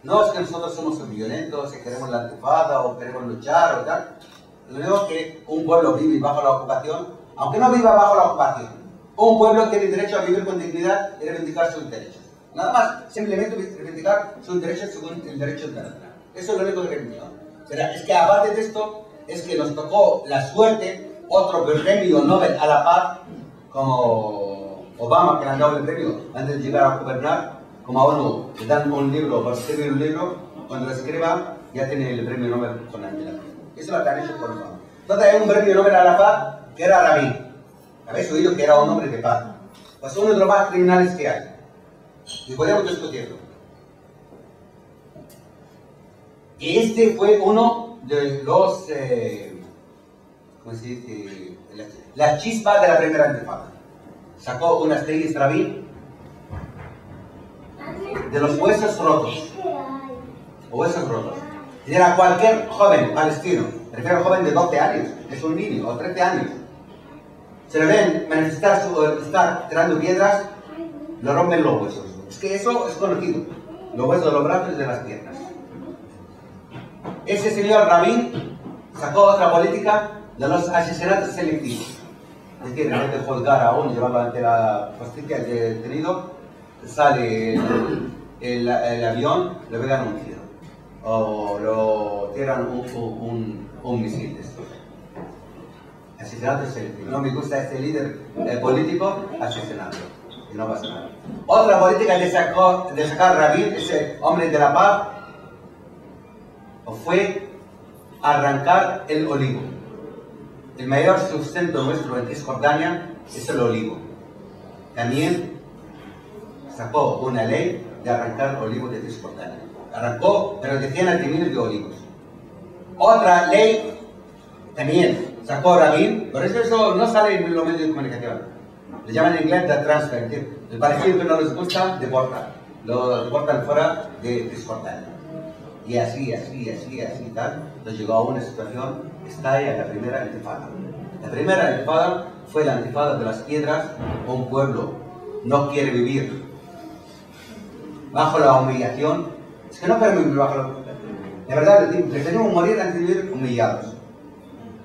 No es que nosotros somos violentos, que queremos la intifada o queremos luchar o tal. Lo único que un pueblo vive bajo la ocupación, aunque no viva bajo la ocupación, un pueblo tiene derecho a vivir con dignidad y reivindicar sus derechos. Nada más, simplemente reivindicar sus derechos según el derecho internacional. Eso es lo único que reivindican. O sea, es que aparte de esto, es que nos tocó la suerte, otro premio Nobel a la paz, como Obama, que le han dado el premio antes de llegar a gobernar, como a uno le dan un libro para escribir un libro, cuando lo escriba ya tiene el premio Nobel con la vida. Eso lo han hecho por Obama. Entonces hay un premio Nobel a la paz que era Rabin. ¿Habéis oído que era un hombre de paz? Pues uno de los más criminales que hay. Y podemos discutirlo. Y este fue uno de los, ¿cómo se dice? La chispa de la primera intifada. Sacó unas leyes Rabin de los huesos rotos. Huesos rotos. Y era cualquier joven palestino, prefiero a joven de 12 años, es un niño, o 13 años. Se le ven manifestar estar tirando piedras, lo rompen los huesos. Es que eso es conocido. Los huesos de los brazos y de las piernas. Ese señor Rabin sacó otra política de los asesinatos selectivos. Es decir, en vez de juzgar a uno y llevarlo ante la justicia de detenido, sale el avión, le pegan un tiro. O lo tiran un misil de estos. Asesinatos selectivos. No me gusta este líder político asesinando. Y no pasa nada. Otra política de sacar Rabin, ese hombre de la paz, fue arrancar el olivo. El mayor sustento nuestro en Cisjordania es el olivo. También sacó una ley de arrancar olivos de Cisjordania. Arrancó, pero decenas de miles de olivos. Otra ley también sacó Rabin, por eso no sale en los medios de comunicación. Le llaman en inglés the transfer. El palestino que no les gusta, deportan. Lo deportan fuera de Cisjordania. Y así, tal, nos llegó a una situación, estalla la primera intifada. La primera intifada fue la intifada de las piedras. Un pueblo no quiere vivir bajo la humillación. Es que no queremos vivir bajo la humillación. De verdad, preferimos morir antes de vivir humillados.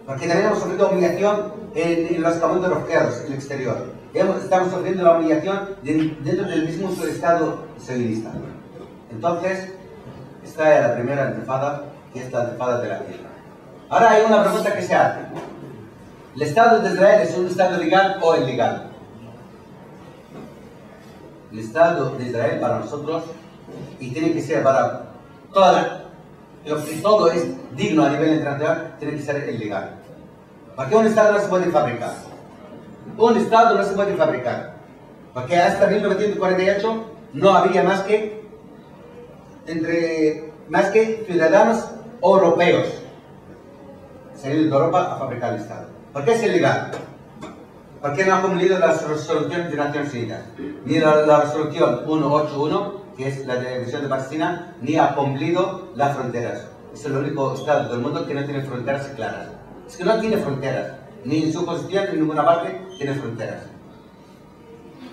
Porque también hemos sufrido humillación en los campos de refugiados, en el exterior. Estamos sufriendo la humillación dentro del mismo Estado sionista. Entonces, esta es la primera intifada, que es la intifada de la tierra. Ahora hay una pregunta que se hace. ¿El Estado de Israel es un Estado legal o ilegal? El Estado de Israel para nosotros, y tiene que ser para todo es digno a nivel internacional, tiene que ser ilegal. Porque un Estado no se puede fabricar. Un Estado no se puede fabricar. Porque hasta 1948 no había más que ciudadanos europeos salir de Europa a fabricar el Estado. ¿Por qué es ilegal? porque no ha cumplido las resoluciones de Naciones Unidas, ni la resolución 181, que es la de división de Palestina, ni ha cumplido las fronteras. Es el único Estado del mundo que no tiene fronteras claras. Es que no tiene fronteras, ni en su constitución, ni en ninguna parte tiene fronteras.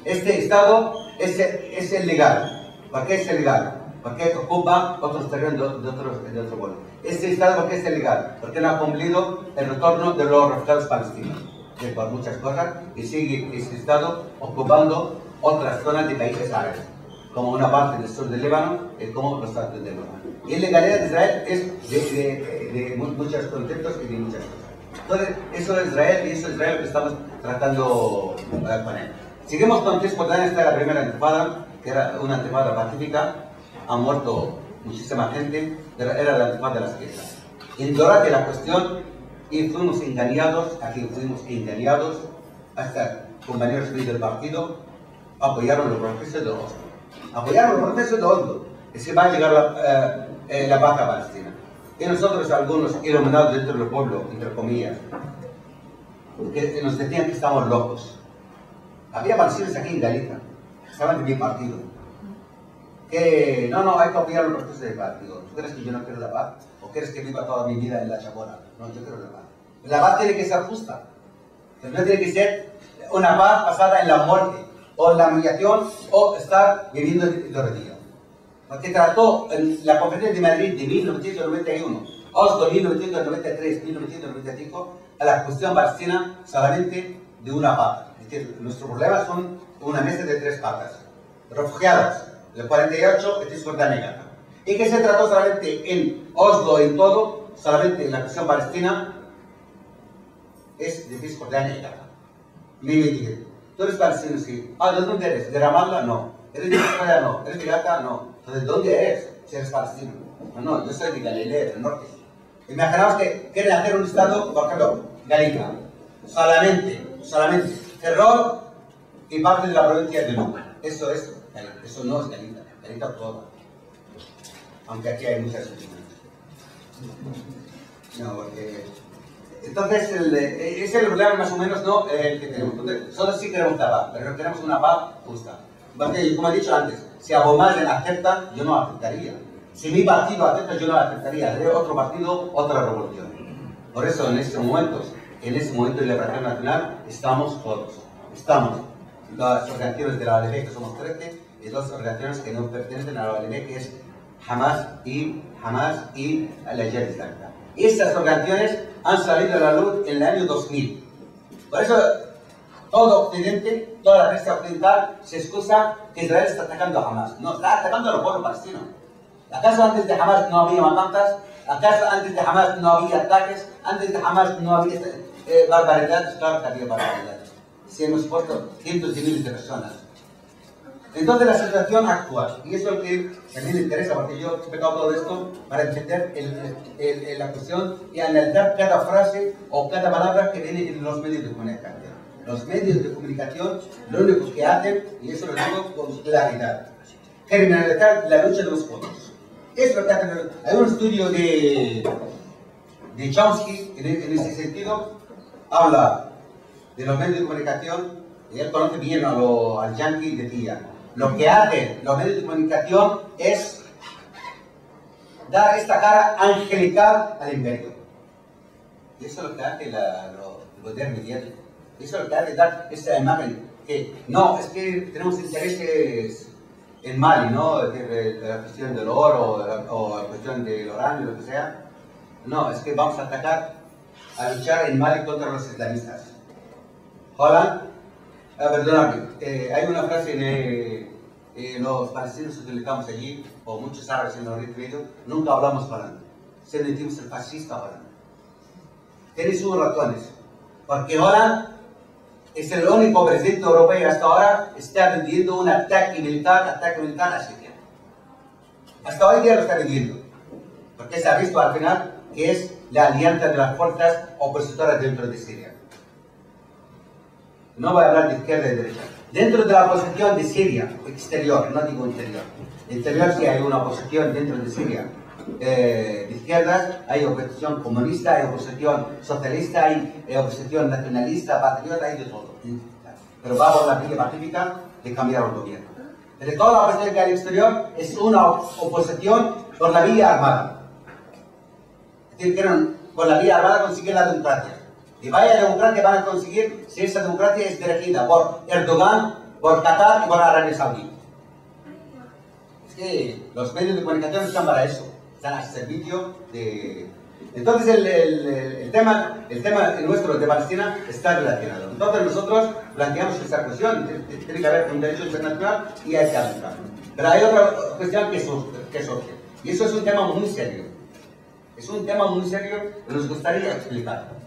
Este Estado es ilegal. ¿Por qué es ilegal? Porque ocupa otros terrenos de otro pueblo. Este Estado, ¿por qué es ilegal? Porque no ha cumplido el retorno de los refugiados palestinos, por muchas cosas, y sigue este Estado ocupando otras zonas de países árabes, como una parte del sur del Líbano y como los estados del Líbano. Y la ilegalidad de Israel es de muchos conceptos y de muchas cosas. Entonces, eso es Israel y eso es Israel que estamos tratando con él. Seguimos con Cisjordania. Esta es la primera intifada, que era una intifada pacífica. Han muerto muchísima gente, pero era la intifada de las piezas. Ignorante la cuestión y fuimos engañados, aquí fuimos engañados, hasta compañeros del partido apoyaron los procesos de Oslo. Apoyaron los procesos de Oslo. Y se va a llegar la paz a Palestina. Y nosotros, algunos iluminados dentro del pueblo, entre comillas, que nos decían que estamos locos. Había palestinos aquí en Galicia, que estaban de mi partido. Que no, hay que apoyar los procesos de paz. Digo, ¿tú crees que yo no quiero la paz? ¿O quieres que viva toda mi vida en la chapona? No, yo quiero la paz. La paz tiene que ser justa. No tiene que ser una paz basada en la muerte, o en la humillación, o estar viviendo de rodillas. Porque trató en la Conferencia de Madrid de 1991, Oslo 1993, 1995, a la cuestión palestina solamente de una pata. Es decir, nuestro problema son una mesa de tres patas. Refugiados, del 48, y Cisjordania. Y que se trató solamente en Oslo, en todo, solamente en la cuestión palestina, es de Cisjordania y Gaza. Me dije, ¿tú eres palestino? Sí. Ah, ¿de dónde eres? ¿De Ramallah? No. ¿Eres de Cisjordania? No. ¿Eres de Gaza? No. Entonces, ¿dónde eres? Si eres palestino. No, yo soy de Galilea, del norte. Imaginamos que quieren hacer un estado, por ejemplo, Galicia. Solamente. Terror y parte de la provincia de Lugo. Eso no es Galicia. Galicia toda. Aunque aquí hay muchas opiniones. No, porque... Entonces, ese es el problema más o menos, ¿no? El que tenemos. Entonces, solo sí queremos la paz, pero queremos una paz justa. Porque, como he dicho antes, si Abu Mazen acepta, yo no aceptaría. Si mi partido acepta, yo no aceptaría. Haré otro partido, otra revolución. Por eso, en este momento de liberación nacional, estamos todos. Estamos las organizaciones de la OLP, que somos 13, y dos organizaciones que no pertenecen a la OLP, que es Hamas y la Jihad Islámica. Estas organizaciones han salido a la luz en el año 2000. Por eso, todo Occidente, toda la prensa occidental se excusa que Israel está atacando a Hamas. No, está atacando a los pueblos palestinos. ¿Acaso antes de Hamas no había matanzas? ¿Acaso antes de Hamas no había ataques? ¿Antes de Hamas no había barbaridades? Claro que había barbaridades. Si hemos puesto cientos de miles de personas. Entonces la situación actual, y eso es lo que también me interesa, porque yo he explicado todo esto para entender la cuestión y analizar cada frase o cada palabra que viene en los medios de comunicación. Los medios de comunicación lo único que hacen, y eso lo digo con claridad, criminalizar la lucha de los pueblos. Es lo que hacen. Hay un estudio de Chomsky en ese sentido, habla de los medios de comunicación, y él conoce bien al yankee y decía, lo que hacen los medios de comunicación es dar esta cara angelical al imperio. Y eso es lo que hace el poder mediático. Eso es lo que hace dar esta imagen que no, es que tenemos intereses en Mali, ¿no? La cuestión del oro o la cuestión del uranio, lo que sea. No, es que vamos a atacar, a luchar en Mali contra los islamistas. Holland, perdóname, hay una frase en los palestinos que utilizamos allí, o muchos árabes en los referidos, nunca hablamos holland. Se decimos el fascista Holland. Tiene sus razones, porque Holland es el único presidente europeo hasta ahora que está vendiendo un ataque militar a Siria. Hasta hoy día lo está vendiendo, porque se ha visto al final que es la alianza de las fuerzas opositoras dentro de Siria. No voy a hablar de izquierda y derecha. Dentro de la oposición de Siria, exterior, no digo interior. Interior sí hay una oposición dentro de Siria, de izquierdas, hay oposición comunista, hay oposición socialista, hay oposición nacionalista, patriota, hay de todo. Pero va por la vía pacífica de cambiar el gobierno. Pero toda la oposición que hay al exterior es una oposición por la vía armada. Es decir, quieren por la vía armada conseguir la democracia. Y vaya democracia van a conseguir si esa democracia es dirigida por Erdogan, por Qatar y por Arabia Saudí. Es que los medios de comunicación están para eso. Están al servicio de... Entonces el tema nuestro de Palestina está relacionado. Entonces nosotros planteamos esta cuestión. Tiene que haber un derecho internacional y hay que aplicarlo. Pero hay otra cuestión que surge. Y eso es un tema muy serio. Es un tema muy serio que nos gustaría explicar.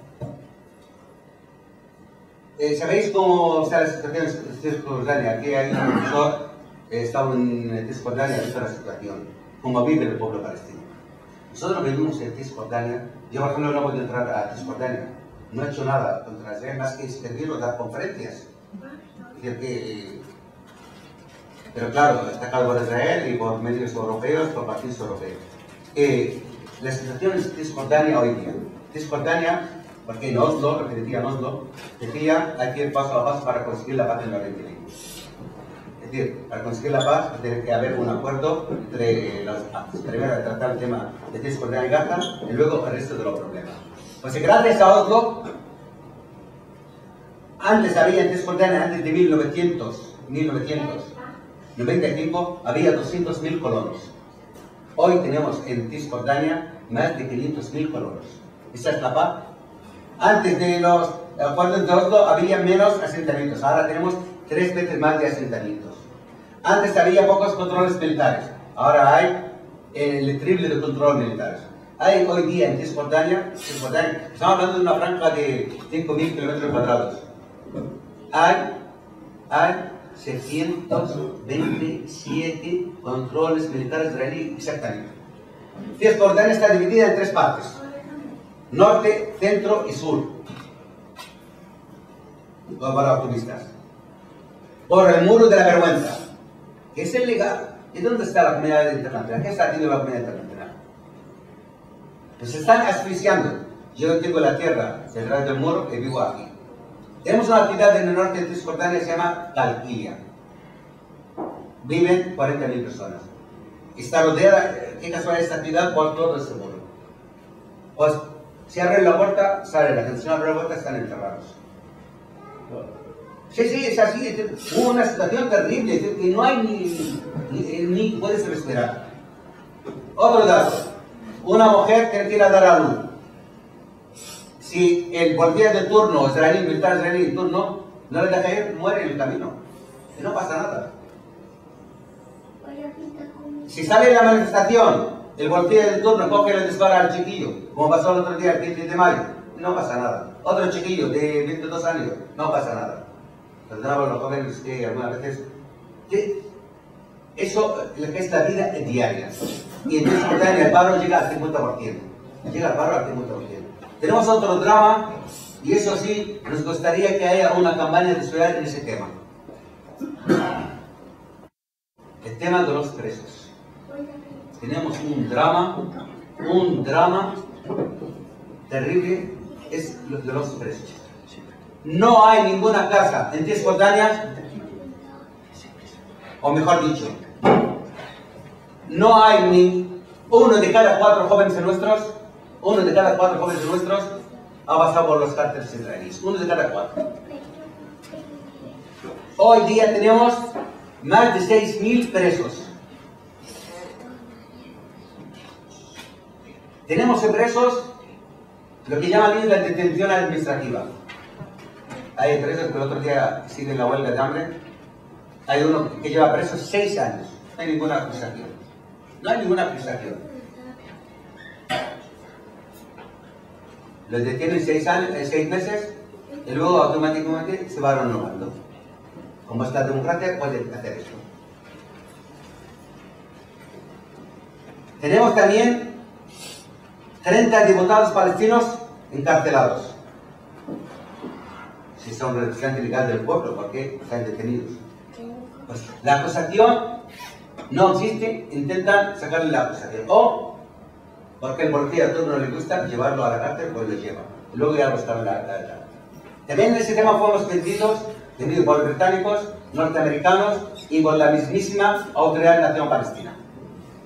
¿Sabéis cómo está la situación en Cisjordania? Aquí hay un profesor que está en Cisjordania y está la situación. Cómo vive el pueblo palestino. Nosotros vivimos en Cisjordania. Yo, por ejemplo, no voy a entrar a Cisjordania. No he hecho nada contra Israel más que servir o dar conferencias. Es decir, que... Pero claro, está atacado por Israel y por medios europeos, por partidos europeos. La situación en Cisjordania hoy día. Cisjordania, porque en Oslo, lo que decía en Oslo, decía hay que ir paso a paso para conseguir la paz en el Oriente Medio. Es decir, para conseguir la paz tiene que haber un acuerdo entre las partes. Primero tratar el tema de Cisjordania y Gaza y luego el resto de los problemas. Pues gracias a Oslo, antes había en Cisjordania, antes de 1995, había 200.000 colonos. Hoy tenemos en Cisjordania más de 500.000 colonos. Esa es la paz. Antes de los acuerdos de Oslo había menos asentamientos. Ahora tenemos 3 veces más de asentamientos. Antes había pocos controles militares. Ahora hay el triple de controles militares. Hay hoy día en Cisjordania, estamos hablando de una franja de 5.000 kilómetros cuadrados. Hay 627 controles militares israelíes exactamente. Cisjordania está dividida en 3 partes: norte, centro y sur. Para los turistas. Por el muro de la vergüenza, que es ilegal. ¿Y dónde está la comunidad internacional? ¿Qué está haciendo la comunidad internacional? Pues están asfixiando. Yo tengo la tierra detrás del muro y vivo aquí. Tenemos una ciudad en el norte de Cisjordania que se llama Calquilia. Viven 40.000 personas. Está rodeada, qué casualidad, esta ciudad por todo ese muro. Pues si abren la puerta, sale la gente. Si no abren la puerta, están enterrados. Sí, es así. Hubo una situación terrible, que no hay ni puedes respirar. Otro dato. Una mujer tiene que ir a dar a luz. Si el policía de turno, militar israelí de turno, no le deja ir, muere en el camino. Y no pasa nada. Si sale la manifestación, el policía de turno coge y le dispara al chiquillo, como pasó el otro día, el 15 de mayo, no pasa nada. Otro chiquillo de 22 años, no pasa nada. Perdonamos a los jóvenes que algunas veces... Eso es la vida diaria. Y en Cisjordania el paro llega al 50%. Llega el paro al 50%. Tenemos otro drama, y eso sí, nos gustaría que haya una campaña de sociedad en ese tema. El tema de los presos. Tenemos un drama terrible, es lo de los presos. No hay ninguna casa en Cisjordania, o mejor dicho, no hay ni uno de cada 4 jóvenes nuestros ha pasado por los cárteles israelíes. 1 de cada 4. Hoy día tenemos más de 6.000 presos. Tenemos presos lo que llaman la detención administrativa. Hay presos que el otro día siguen la huelga de hambre. Hay uno que lleva preso 6 años. No hay ninguna acusación. Los detienen 6 meses y luego automáticamente se van renovando. Como está la democracia, pueden hacer esto. Tenemos también 30 diputados palestinos encarcelados. Si son representantes legales del pueblo, ¿por qué están detenidos? Pues la acusación no existe, intentan sacarle la acusación. O Porque el policía a todos no le gusta llevarlo a la cárcel, pues lo lleva. Y luego ya lo está en la cárcel. También en ese tema fuimos vendidos por británicos, norteamericanos y por la mismísima Autoridad de Nación Palestina.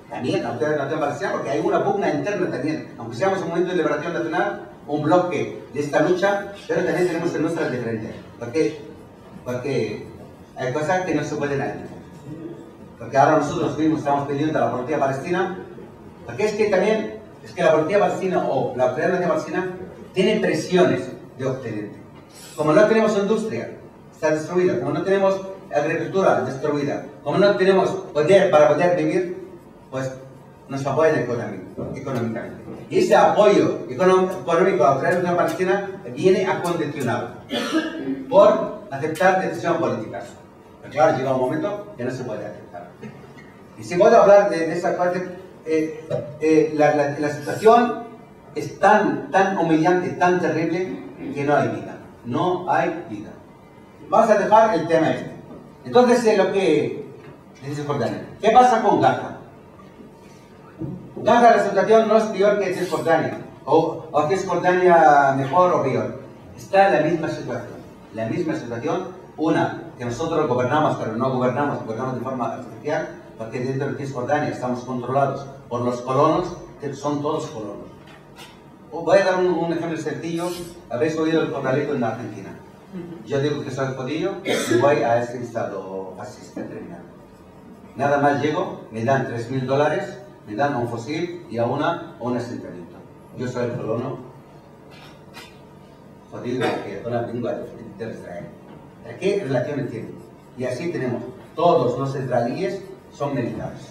También la Autoridad de Nación Palestina, porque hay una pugna interna también. Aunque seamos un movimiento de liberación nacional, un bloque de esta lucha, pero también tenemos nuestras diferencias. Porque hay cosas que no se pueden hacer. Porque ahora nosotros mismos estamos pidiendo a la policía palestina, porque es que la policía palestina o la Autoridad de Nación Palestina tiene presiones de Occidente. Como no tenemos industria, está destruida. Como no tenemos agricultura, destruida. Como no tenemos poder para poder vivir, pues nos apoyan económicamente. Y ese apoyo económico a la Autoridad de Nación Palestina viene acondicionado por aceptar decisiones políticas. Pero claro, llega un momento que no se puede aceptar. Y si puedo hablar de esa parte, la situación es tan humillante, tan terrible, que no hay vida. No hay vida. Vamos a dejar el tema este. Entonces, lo que dice Jordania. ¿Qué pasa con Gaza? Gaza, la situación no es peor que Cisjordania. O que Cisjordania mejor o peor. Está en la misma situación. La misma situación, una, que nosotros gobernamos, pero no gobernamos de forma artificial, porque dentro de Cisjordania estamos controlados por los colonos, que son todos colonos. Voy a dar un ejemplo sencillo. Habéis oído el corralito en Argentina. Yo digo que soy judío y voy a ese estado fascista terminal. Nada más llego, me dan $3.000, me dan un fusil y a un asentamiento. Yo soy el colono judío que ahora vengo a defender Israel. ¿Qué relaciones tienen? Y así tenemos, todos los israelíes son militares.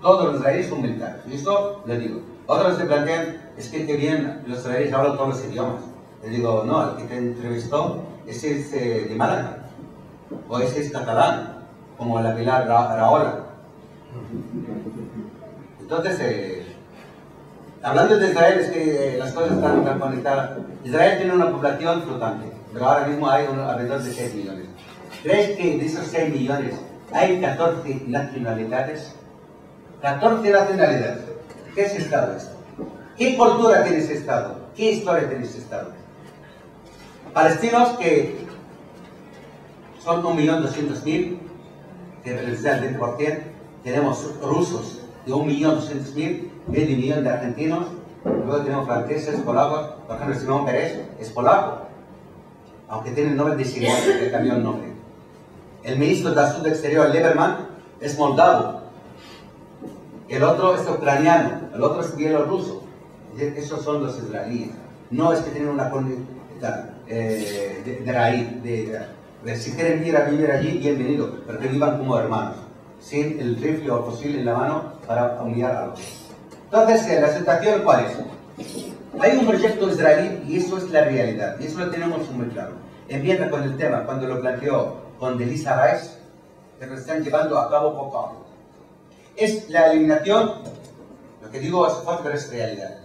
Todos los israelíes son militares. Y esto lo digo. Otros se plantean, es que bien los israelíes hablan todos los idiomas. Les digo, no, el que te entrevistó, ese es de Málaga. O ese es catalán, como la Pilar Rahola. Entonces, hablando de Israel, es que las cosas están conectadas. Israel tiene una población flotante, pero ahora mismo hay alrededor de 6 millones. ¿Crees que de esos 6 millones hay 14 nacionalidades? 14 nacionalidades. ¿Qué es Estado esto? ¿Qué cultura tiene ese Estado? ¿Qué historia tiene ese Estado? Palestinos que son 1.200.000, que representan el 20%. Tenemos rusos de 1.200.000, medio millón de argentinos. Luego tenemos franceses, polacos. Por ejemplo, Simón Pérez es polaco, aunque tiene el nombre de Simón, que cambió el nombre. El ministro de Asuntos Exteriores, Lieberman, es moldavo. El otro es ucraniano, el otro es bielorruso. Esos son los israelíes. No es que tienen una de raíz, si quieren ir a vivir allí, bienvenido, pero que vivan como hermanos, sin el rifle o fusil en la mano para humillar a los. Entonces, ¿la situación cuál es? Hay un proyecto israelí y eso es la realidad, y eso lo tenemos muy claro. Empieza con el tema, cuando lo planteó con Elisa Rice, que lo están llevando a cabo poco a poco. Es la eliminación, lo que digo es fuerte, pero es realidad.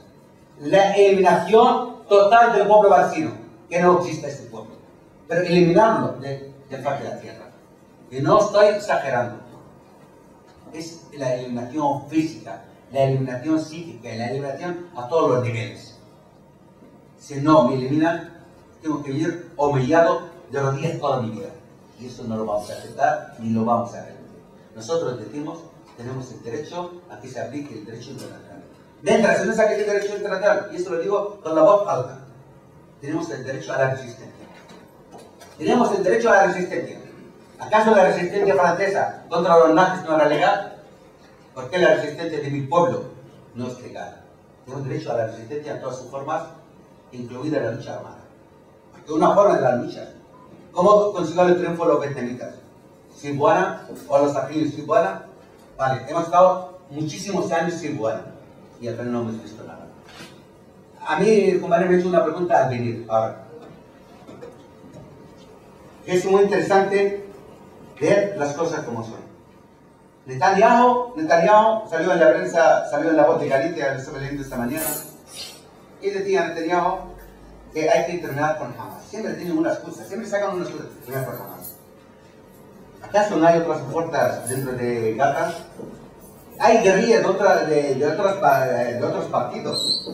La eliminación total del pueblo palestino, que no existe ese pueblo, pero eliminarlo del faz de la tierra. Y no estoy exagerando. Es la eliminación física, la eliminación psíquica, la eliminación a todos los niveles. Si no me eliminan, tengo que vivir humillado de rodillas toda mi vida. Y eso no lo vamos a aceptar ni lo vamos a permitir. Nosotros decimos, tenemos el derecho a que se aplique el derecho internacional. Mientras no se aplique el derecho internacional, y eso lo digo con la voz alta, tenemos el derecho a la resistencia. Tenemos el derecho a la resistencia. ¿Acaso la resistencia francesa contra los nazis no era legal? ¿Por qué la resistencia de mi pueblo no es legal? Tenemos derecho a la resistencia en todas sus formas, incluida la lucha armada. Porque una forma de la lucha. ¿Cómo consiguieron el triunfo los vietnamitas? Sin buena, o los argelinos sin buena. Vale, hemos estado muchísimos años sin buena y al final no hemos visto nada. A mí, compañero, me ha hecho una pregunta al venir ahora. Es muy interesante ver las cosas como son. Netanyahu salió en la prensa, salió en la Voz de Galicia, lo estuve leyendo esta mañana, y decía Netanyahu que hay que terminar con Hamas. Siempre tienen una excusa, siempre sacan una excusa, terminar con Hamas. ¿Acaso no hay otras puertas dentro de Gaza? hay guerrillas de otros partidos.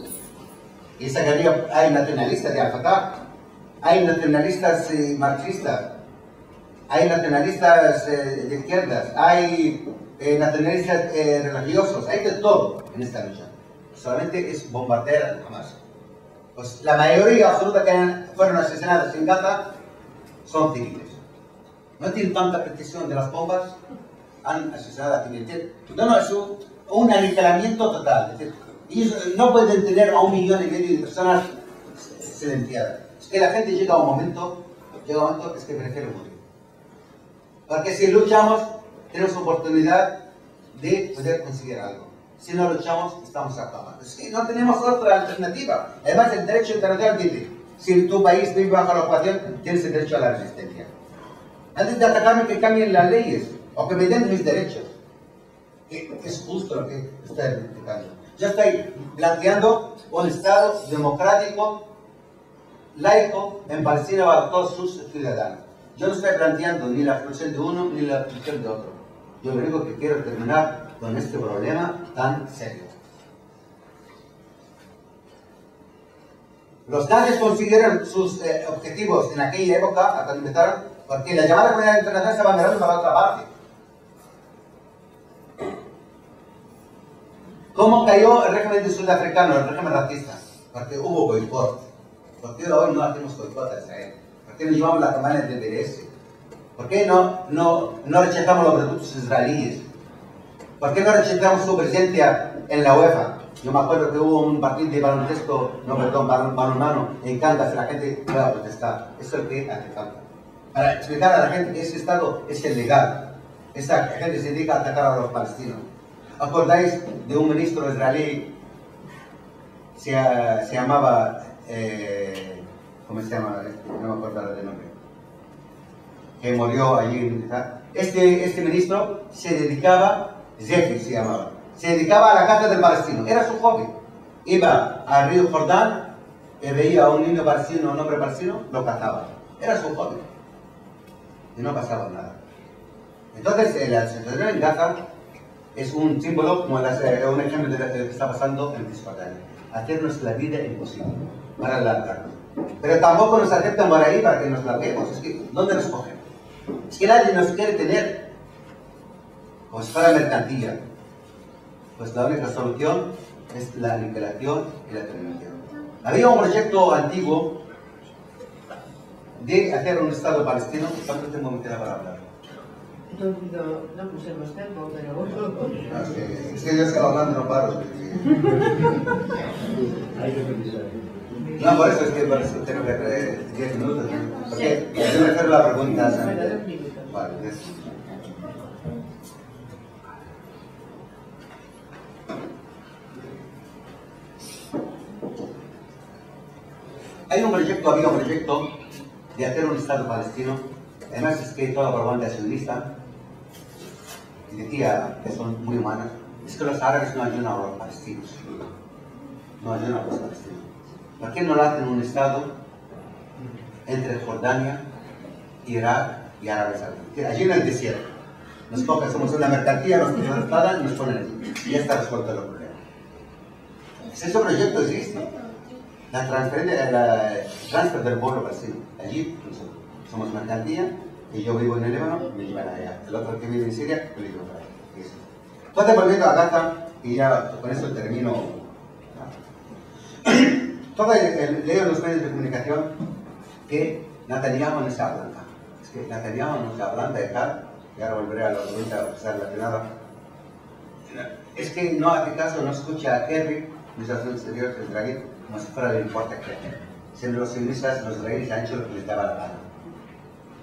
Y esa guerrilla, hay nacionalistas de Al-Fatah, hay nacionalistas marxistas, hay nacionalistas de izquierdas, hay nacionalistas religiosos, hay de todo en esta lucha. Solamente es bombardear jamás. Pues la mayoría absoluta que fueron asesinados en Gaza son civiles. No tienen tanta precisión de las bombas, han asesinado a civiles. No, es un aniquilamiento total. Es decir, ellos no pueden tener a 1,5 millones de personas silenciadas. Es que la gente llega a un momento es que prefiere morir. Porque si luchamos, tenemos oportunidad de poder conseguir algo. Si no luchamos, estamos acabados. Es que no tenemos otra alternativa. Además, el derecho internacional dice, si tu país vive bajo la ocupación, tienes el derecho a la resistencia. Antes de atacarme, que cambien las leyes o que me den mis derechos. Es justo lo que estoy explicando. Yo estoy planteando un Estado democrático, laico, en Palestina para todos sus ciudadanos. Yo no estoy planteando ni la exclusión de uno ni la exclusión de otro. Yo lo único que quiero terminar con este problema tan serio. Los nazis consiguieron sus objetivos en aquella época, hasta que empezaron, porque la llamada comunidad internacional estaba mirando para otra parte. ¿Cómo cayó el régimen sudafricano, el régimen racista? Porque hubo boicot. ¿Por qué hoy no hacemos boicot a Israel? ¿Por qué no llevamos la campaña del BDS? ¿Por qué no rechazamos los productos israelíes? ¿Por qué no rechazamos su presencia en la UEFA? Yo me acuerdo que hubo un partido de baloncesto, balonmano, en Cangas, y la gente iba a protestar. Eso es lo que hace falta. Para explicar a la gente que ese Estado es ilegal. Esta gente se dedica a atacar a los palestinos. ¿Acordáis de un ministro israelí? Se llamaba... ¿cómo se llama? No me acuerdo del nombre. Que murió allí en militar. Este ministro se dedicaba... Zefi se llamaba. Se dedicaba a la caza del palestino. Era su hobby. Iba al río Jordán y veía a un niño palestino, un hombre palestino, lo cazaba. Era su hobby. Y no pasaba nada. Entonces, la situación en Gaza es un símbolo, como un ejemplo de lo que está pasando en Cisjordania. Hacernos la vida imposible para alargarnos. Pero tampoco nos aceptan por ahí para que nos larguemos. Es que, ¿dónde nos cogen? Es que nadie nos quiere tener. Pues para mercancía. Pues la única solución es la aniquilación y la terminación. Había un proyecto antiguo de hacer un Estado palestino. ¿Cuánto tiempo me queda para hablar? No pusimos tiempo, pero... Es que yo sigo hablando, no paro. No, por eso es que tengo que 10 minutos. Porque yo me hacer la pregunta. Vale, había un proyecto de hacer un Estado palestino. Además es que toda la propaganda sionista decía que son muy humanas. Es que los árabes no ayudan a los palestinos. No ayudan a los palestinos. ¿Por qué no lo hacen un Estado entre Jordania, Irak y Arabia Saudita? Allí en el desierto. Nos cogen, somos una mercancía, nos trasladan y nos ponen allí. Y ya está resuelto el problema. Ese proyecto existe. La transfer del pueblo palestino. Allí nosotros somos mercancía y yo vivo en el Líbano, me llevan allá. El otro que vive en Siria, me llevan para allá. Entonces, volviendo a Gaza, y ya con eso termino. Leo en los medios de comunicación que Netanyahu no se ablanda. Es que Netanyahu no se ablanda de tal, y ahora volveré a la pregunta relacionada. Es que no hace caso, no escucha a Kerry, ministro exterior de Israel, como si fuera le importa que siendo los sionistas, los israelíes han hecho lo que les daba la gana.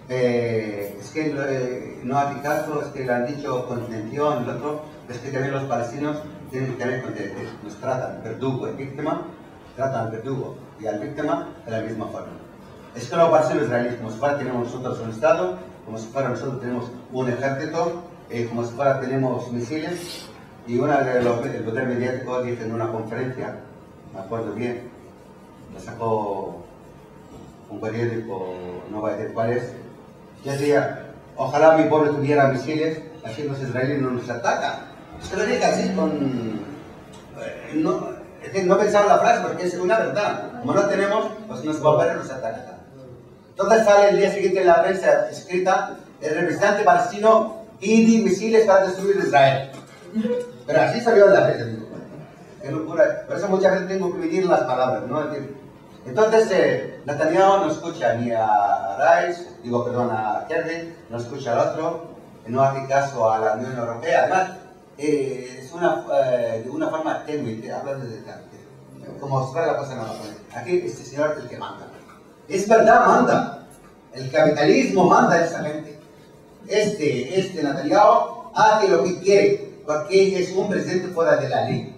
Es que no hace caso, es que le han dicho contención, el otro, es que también los palestinos tienen que tener contención, nos tratan verdugo y víctima, tratan al verdugo y al víctima de la misma forma. Es que los palestinos israelíes, como si fuera tenemos nosotros un Estado, como si fuera nosotros tenemos un ejército, como si fuera tenemos misiles, y el poder mediático dice en una conferencia, me acuerdo bien, lo sacó un periódico, no voy a decir cuál es, y decía, ojalá mi pueblo tuviera misiles, así los israelíes no nos atacan. Se lo dije así con... no pensaba en la frase porque es una verdad. Como no tenemos, pues nos bombardean y nos atacan. Entonces sale el día siguiente en la prensa escrita, el representante palestino pide misiles para destruir Israel. Pero así salió en la prensa, digo. Qué locura. Por eso mucha gente tengo que medir las palabras, ¿no? Entonces, Netanyahu no escucha ni a Rice, a Kerry, no escucha al otro, no hace caso a la Unión Europea. Además, es de una forma tenue, hablando de como mostrar la cosa en la mano. Aquí este señor es el que manda. Es verdad, manda. El capitalismo manda a esa gente. Este Netanyahu hace lo que quiere, porque es un presidente fuera de la ley.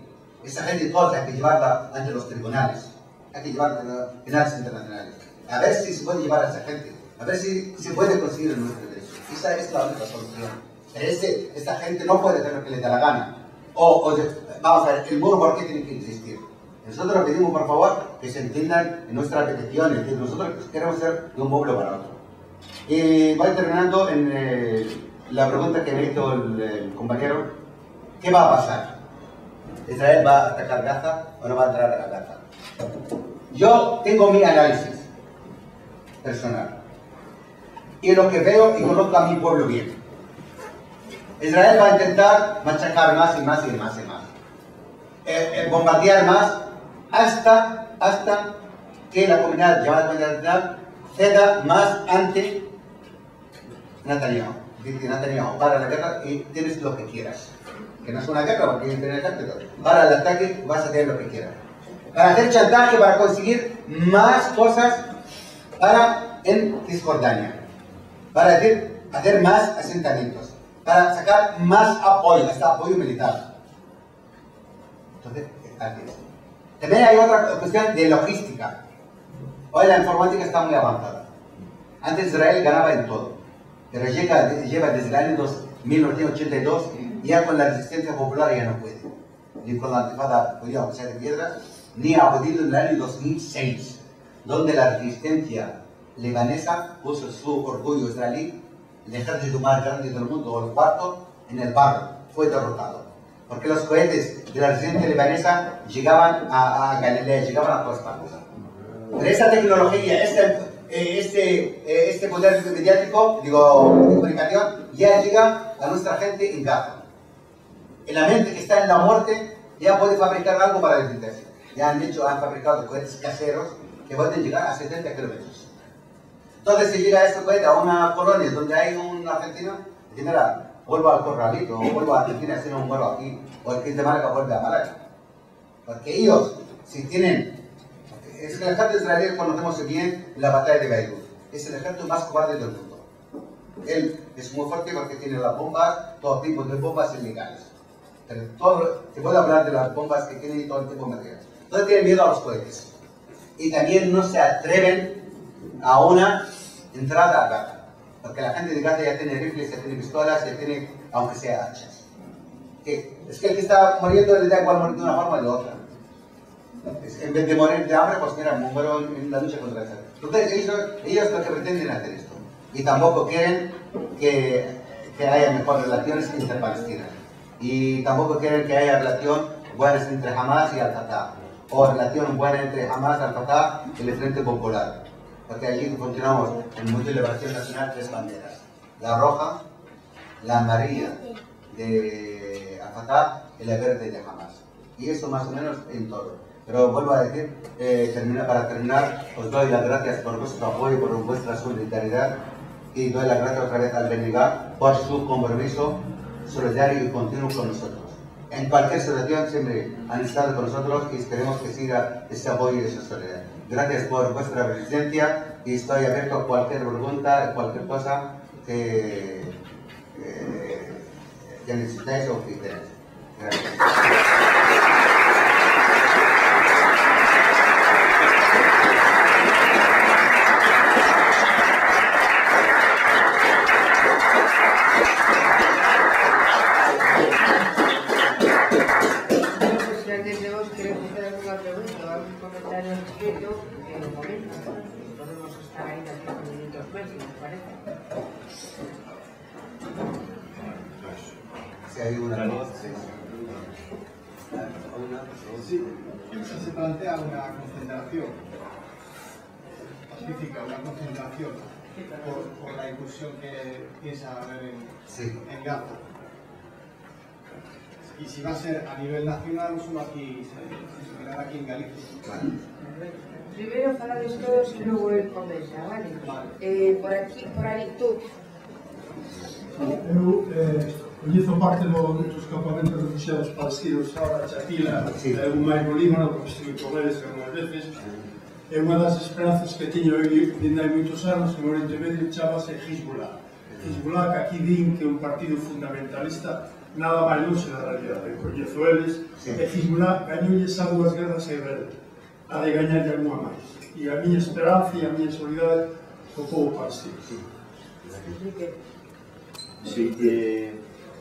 Esa gente toda hay que llevarla ante los tribunales. Hay que llevarla a los tribunales internacionales. A ver si se puede llevar a esa gente. A ver si se puede conseguir nuestro derecho. Esa es la única solución. Esta gente no puede hacer lo que le da la gana. Vamos a ver, el muro, ¿por qué tiene que existir? Nosotros pedimos, por favor, que se entiendan en nuestras peticiones, que nosotros queremos ser de un pueblo para otro. Y voy terminando en la pregunta que me hizo el compañero. ¿Qué va a pasar? ¿Israel va a atacar Gaza o no va a entrar a Gaza? Yo tengo mi análisis personal. Y lo que veo y conozco a mi pueblo bien. Israel va a intentar machacar más y más y más y más. Bombardear más hasta que la comunidad llamada internacional ceda más ante Netanyahu. Dice Netanyahu, para la guerra y tienes lo que quieras. Que no es una guerra, porque tienes el ejército. Para el ataque vas a tener lo que quieras. Para hacer chantaje, para conseguir más cosas en Cisjordania. Para hacer más asentamientos. Para sacar más apoyo, hasta apoyo militar. Entonces, también hay otra cuestión de logística. Hoy la informática está muy avanzada. Antes Israel ganaba en todo, pero lleva desde el año 1982 ya con la resistencia popular ya no puede. Ni con la antifada judía o sea de piedras, ni ha podido en el año 2006, donde la resistencia libanesa puso su orgullo israelí, el ejército más grande del mundo, o el cuarto, en el barro, fue derrotado. Porque los cohetes de la resistencia libanesa llegaban a Galilea, llegaban a todas partes. Pero esta tecnología, este poder mediático, de comunicación, ya llega a nuestra gente en Gaza. En la mente que está en la muerte, ya puede fabricar algo para defenderse. Ya han fabricado cohetes caseros que pueden llegar a 70 kilómetros. Entonces, si llega este cohete a una colonia donde hay un argentino, general, vuelvo al Corralito, o vuelvo a Argentina, hacer un vuelo aquí, o el que es de Málaga vuelve a Málaga. Porque ellos, si tienen... Es que el ejército israelí conocemos bien la batalla de Beirut. Es el ejército más cobarde del mundo. Él es muy fuerte porque tiene las bombas, todo tipo de bombas ilegales. Se puede hablar de las bombas que tienen y todo el tipo de material. Entonces tienen miedo a los cohetes. Y también no se atreven a una entrada a Gaza. Porque la gente de Gaza ya tiene rifles, ya tiene pistolas, ya tiene, aunque sea hachas. Es que el que está muriendo le da igual morir de una forma o de otra. En vez de morir de hambre, pues mira, muero en la lucha contra esa. Entonces ellos lo que pretenden hacer esto. Y tampoco quieren que haya mejores relaciones interpalestinas. Y tampoco quieren que haya relación buenas entre Hamas y Al-Fatah. O relación buena entre Hamas, Al-Fatah y el Frente Popular. Porque allí continuamos en Movimiento de Liberación Nacional 3 banderas. La roja, la amarilla de Al-Fatah y la verde de Hamas. Y eso más o menos en todo. Pero vuelvo a decir, para terminar, os doy las gracias por vuestro apoyo, por vuestra solidaridad y doy las gracias otra vez al BNG por su compromiso solidario y continuo con nosotros. En cualquier situación siempre han estado con nosotros y esperemos que siga ese apoyo y esa solidaridad. Gracias por vuestra presencia y estoy abierto a cualquier pregunta, cualquier cosa que necesitáis o que queráis. Gracias. Podemos estar ahí de aquí a 5 minutos más, si me parece. Si hay una voz, sí. Se plantea una concentración pacífica, una concentración por la incursión que piensa haber en Gaza. Y si va a ser a nivel nacional o solo aquí, se quedará aquí en Galicia. Claro. Primero falades todos e logo el comenta, vale? Por aquí, por aí, tú. Eu coñezo parte dos campamentos refugiados palestinos ahora, Chapila, un máis no Líbano, porque estive con eles algunas veces. E unha das esperanzas que tiño vindo hai moitos anos en Oriente Medio chamase Hezbollah. Hezbollah, que aquí din que é un partido fundamentalista, nada máis longe da realidade. Coñezo eles, e Hezbollah gañoulles a dúas guerras a Israel, a de gañarlle alguna máis. E a miña esperanza e a miña solidaridade co povo palestino. Sí,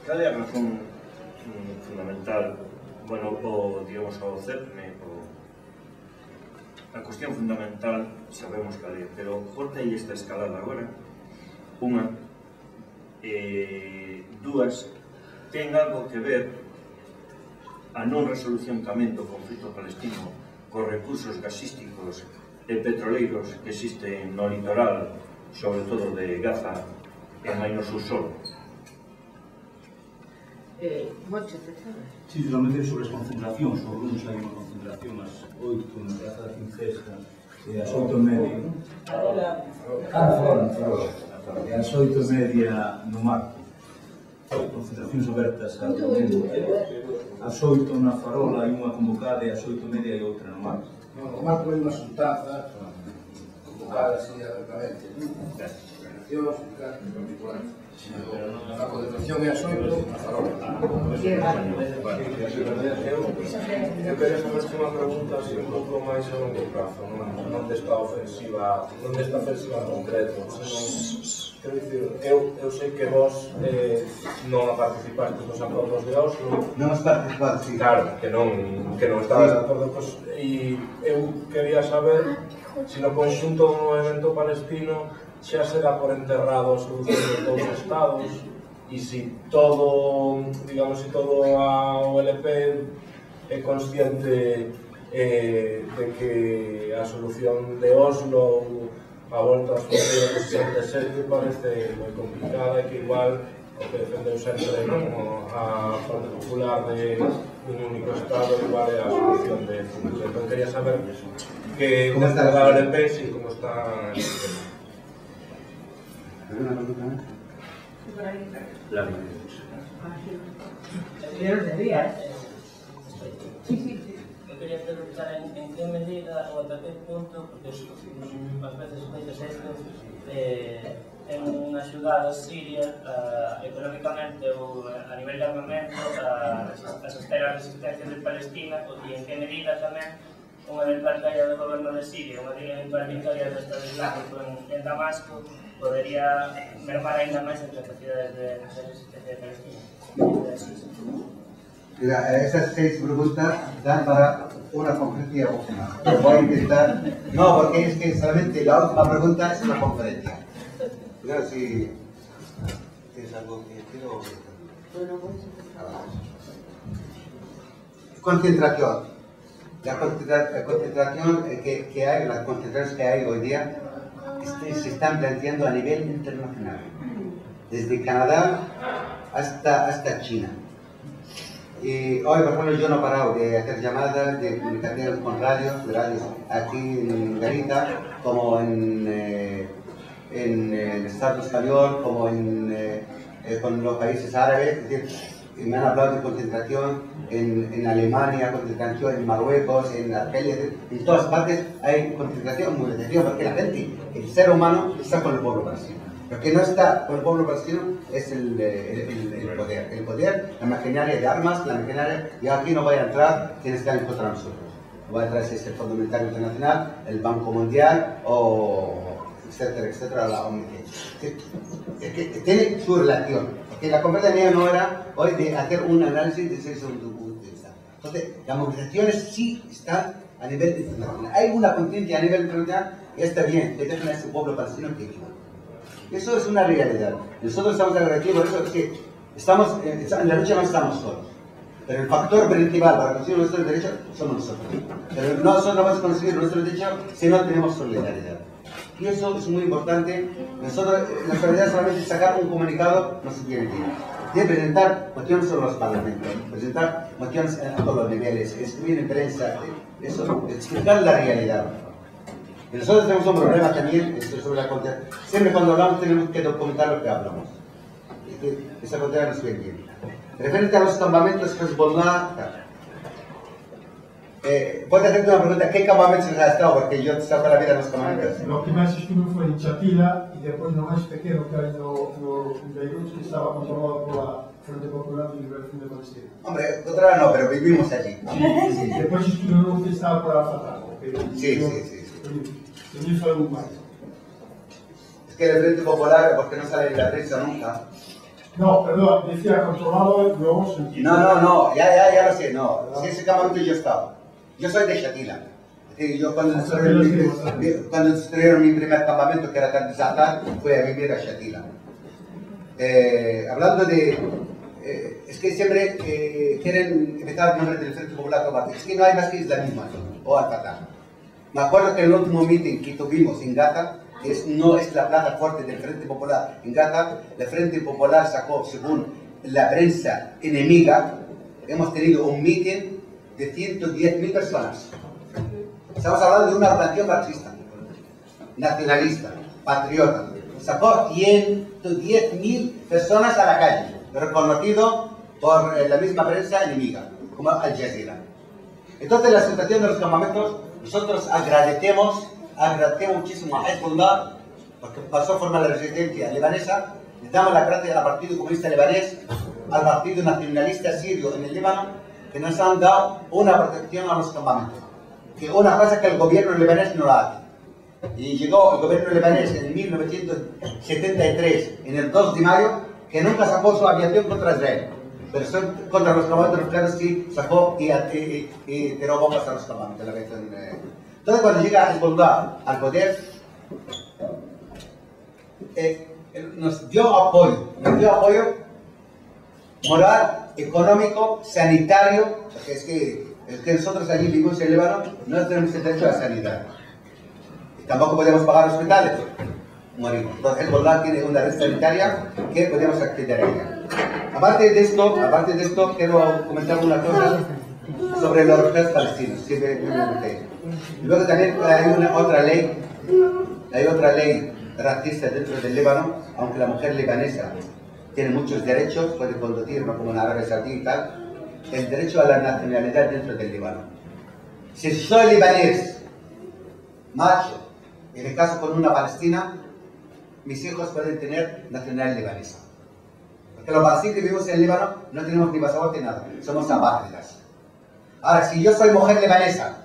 cal é a razón fundamental, bueno, digamos, ao CEPME, a cuestión fundamental sabemos cal é, pero por que hai esta escalada agora? Unha, dúas, ten algo que ver a non resolución tamén do conflito palestino cos recursos gasísticos e petroleiros que existen no litoral, sobre todo de Gaza e máis no subsolo. Moncho, te sabes? Sí, solamente sobre as concentracións, sobre uns hai unha concentración ás 8 na Praza da Princesa e ás 8:30. E ás 8:30 no Marco. Concentracións abertas ao momento. Ás 8 na Farola hai unha convocada e ás 8:30 hai outra no Marco. No Marco hai unha xuntanza convocada así abertamente. Concentracións, xuntanzas particulares. A concentración é as 8 na Farola. Eu quería saber se unha pregunta así un pouco máis a longo prazo, non desta ofensiva, non desta ofensiva en concreto, senón, quero dicir, eu sei que vos non participaste nos acordos de Oslo. Non has participado, sí. Claro, que non estabas de acordo, e eu quería saber se no conxunto do movimento palestino xa será por enterrado a solución dos dous estados e se todo, digamos, se todo a OLP é consciente de que a solución de Oslo a volta ás fronteiras do 67 parece moi complicada e que igual o que defendeu sempre, non? A Fronte Popular de un único estado igual é a solución de futuro. Entón quería saber que como está a OLP e como está el tema. ¿Alguna pregunta más? La Eu quería preguntar en que medida ou ata que punto, porque ás veces coitas isto, ten axudado a Siria económicamente ou a nivel de armamento a soster a resistencia de Palestina, e en que medida tamén unha eventual caída do goberno de Siria, unha eventual victoria do Estado Islámico en Damasco, podería mermar ainda máis as capacidades de resistencia de Palestina. Mira, esas 6 preguntas dan para una conferencia próxima. Voy a intentar. No, porque es que solamente la última pregunta es una conferencia. Pero si tienes algo que decir o. Concentración. La concentración que hay, las concentraciones que hay hoy día se están planteando a nivel internacional, desde Canadá hasta China. Y hoy, por ejemplo, yo no he parado de hacer llamadas, de comunicaciones con radios aquí en Garita, como en el Estado español, como con los países árabes. Es decir, me han hablado de concentración en Alemania, concentración en Marruecos, en Argelia, en todas partes hay concentración, movilización, porque la gente, el ser humano, está con el pueblo palestino. Lo que no está con el pueblo palestino es el poder. El poder, la maquinaria de armas, la maquinaria, y aquí no voy a entrar quienes están en contra de nosotros. No voy a entrar si es el Fondo Monetario Internacional, el Banco Mundial, o etcétera, etcétera, la ONG. Que tiene su relación. Porque la conversación no era hoy de hacer un análisis de ese punto de vista. Entonces, las movilizaciones sí están a nivel internacional. Hay una conciencia a nivel internacional y está bien, que dejen a ese pueblo palestino que viva. Eso es una realidad. Nosotros estamos agradecidos, por eso es que En la lucha no estamos solos. Pero el factor principal para conseguir nuestros derechos somos nosotros. Pero nosotros no vamos a conseguir nuestros derechos si no tenemos solidaridad. Y eso es muy importante. Nosotros, la solidaridad solamente sacar un comunicado no se tiene que ir. Tiene que presentar mociones sobre los parlamentos, presentar mociones a todos los niveles, escribir en prensa, eso, explicar la realidad. Y nosotros tenemos un problema también sobre la contra. Siempre cuando hablamos tenemos que documentar lo que hablamos. Esa contra nos viene bien. Referente a los campamentos Hezbollah, puedo hacerte una pregunta, ¿qué campamentos has estado? Porque yo he estado toda la vida en los campamentos. Lo que más estuve fue en Chatila y después lo más pequeño que hay en Beirut, que estaba controlado por la Frente Popular de Liberación de Palestina. Hombre, otra no, pero vivimos allí. Sí. Después estuve en uno que estaba por Al-Fatah. Sí. También fue algún más. Es que el Frente Popular, porque no sale en la prensa nunca. No, perdón, decía controlado luego sentido. No, ya lo sé, no. Si ese campamento yo estaba. Yo soy de Shatila. Yo cuando destruyeron mi primer campamento, que era Tandizatar, fui a vivir a Shatila. Hablando de... es que siempre quieren empezar el nombre del Frente Popular como es que no hay más que islamismo o Al-Fatah. Me acuerdo que el último meeting que tuvimos en Gaza, no es la plaza fuerte del Frente Popular en Gaza, el Frente Popular sacó, según la prensa enemiga, hemos tenido un meeting de 110.000 personas. Estamos hablando de una organización marxista, nacionalista, patriota. Sacó 110.000 personas a la calle, reconocido por la misma prensa enemiga, como Al Jazeera. Entonces, la situación de los campamentos, nosotros agradecemos muchísimo a Hezbollah, porque pasó a formar la resistencia libanesa. Le damos las gracias al Partido Comunista Libanés, al Partido Nacionalista Sirio en el Líbano, que nos han dado una protección a los campamentos. Que una cosa que el gobierno libanés no la hace. Y llegó el gobierno libanés en 1973, en el 2 de mayo, que nunca sacó su aviación contra Israel. Pero contra los campamentos refugiados sí sacó y tiró bombas a los campamentos. Entonces, cuando llega Hezbollah al poder, nos dio apoyo moral, económico, sanitario. Es que nosotros allí vivimos en Líbano, no tenemos el derecho a la sanidad. Y tampoco podemos pagar hospitales, morimos. Entonces, Hezbollah tiene una red sanitaria que podemos acceder a ella. Aparte de esto, quiero comentar una cosa sobre los refugiados palestinos. Siempre me pregunté. Y luego también hay otra ley racista dentro del Líbano, aunque la mujer libanesa tiene muchos derechos, puede conducir, no como en Arabia Saudí y tal, el derecho a la nacionalidad dentro del Líbano. Si soy libanés, macho, y me caso con una palestina, mis hijos pueden tener nacionalidad libanesa. Porque los palestinos que vivimos en el Líbano no tenemos ni pasaporte ni nada, somos apátridas. Ahora, si yo soy mujer libanesa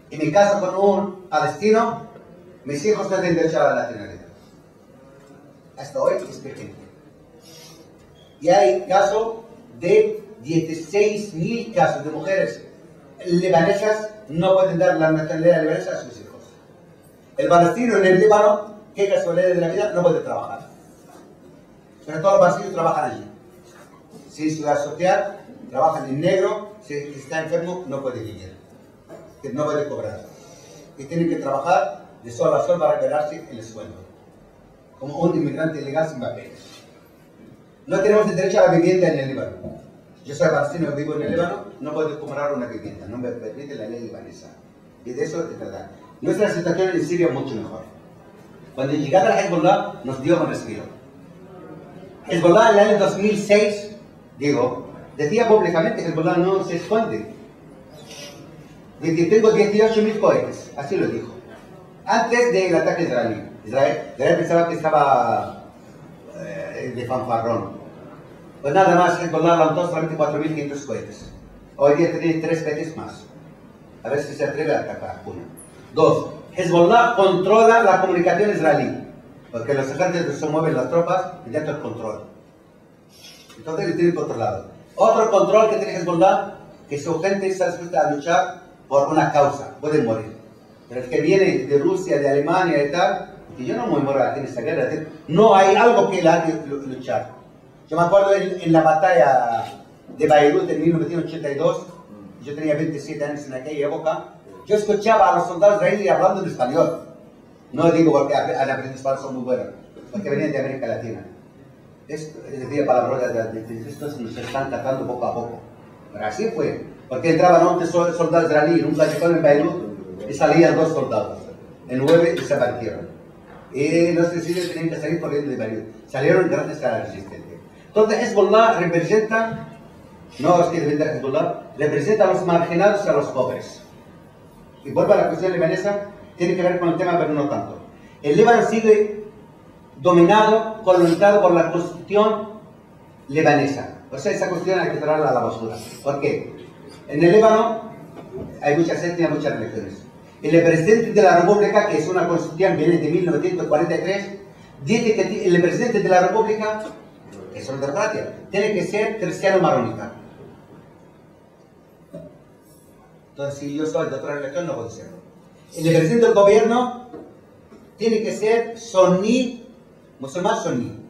y me caso con un palestino, mis hijos no tienen derecho a la nacionalidad. Hasta hoy es pequeño. Y hay casos de 16.000 casos de mujeres libanesas no pueden dar la nacionalidad libanesa a sus hijos. El palestino en el Líbano, qué casualidad de la vida, no puede trabajar. Pero todos los palestinos trabajan allí. Sin ciudad social, trabajan en negro, si está enfermo no puede vivir, no puede cobrar. Y tienen que trabajar de sol a sol para ganarse el sueldo, como un inmigrante ilegal sin papeles. No tenemos el derecho a la vivienda en el Líbano. Yo soy palestino, vivo en el Líbano, no puedo comprar una vivienda, no me permite la ley libanesa. Y de eso se trata. Nuestra situación en Siria es mucho mejor. Cuando llegaba la Hezbollah, nos dio un respiro. Hezbollah en el año 2006, decía públicamente que Hezbollah no se esconde. Dice, tengo 18.000 cohetes, así lo dijo. Antes del ataque israelí. Israel pensaba que estaba de fanfarrón. Pues nada más, Hezbollah lanzó solamente 4.500 cohetes. Hoy día tiene 3 veces más. A ver si se atreve a atacar. 1. 2. Hezbollah controla la comunicación israelí. Porque los ejércitos se mueven las tropas y dentro el control. Entonces lo tienen controlado. Otro control que tiene Hezbollah, que su gente está dispuesta a luchar por una causa. Pueden morir. Pero el que viene de Rusia, de Alemania y tal, que yo no me muero aquí en esta guerra, no hay algo que la haga luchar. Yo me acuerdo en la batalla de Beirut en 1982, yo tenía 27 años en aquella época, yo escuchaba a los soldados israelíes hablando en español. No digo porque han aprendido español, son muy buenos, porque venían de América Latina. Decía palabras de estos nos están tratando poco a poco. Pero así fue, porque entraban 11 soldados israelíes en un callejón en Beirut y salían 2 soldados. En 9 desaparecieron. Y los sirios tenían que salir corriendo de Beirut. Salieron gracias a la resistencia. Entonces Hezbollah representa, no es que depende de Hezbollah, representa a los marginados y a los pobres. Y vuelvo a la cuestión libanesa, tiene que ver con el tema, pero no tanto. El Líbano sigue dominado, colonizado por la constitución libanesa. O sea, esa cuestión hay que tirarla a la basura. ¿Por qué? En el Líbano hay muchas etnias, muchas religiones. El presidente de la República, que es una constitución, viene de 1943, dice que el presidente de la República, que es una democracia, tiene que ser cristiano maronita. Entonces, si yo soy de otra religión, no puedo serlo. El presidente del gobierno tiene que ser suní, musulmán suní.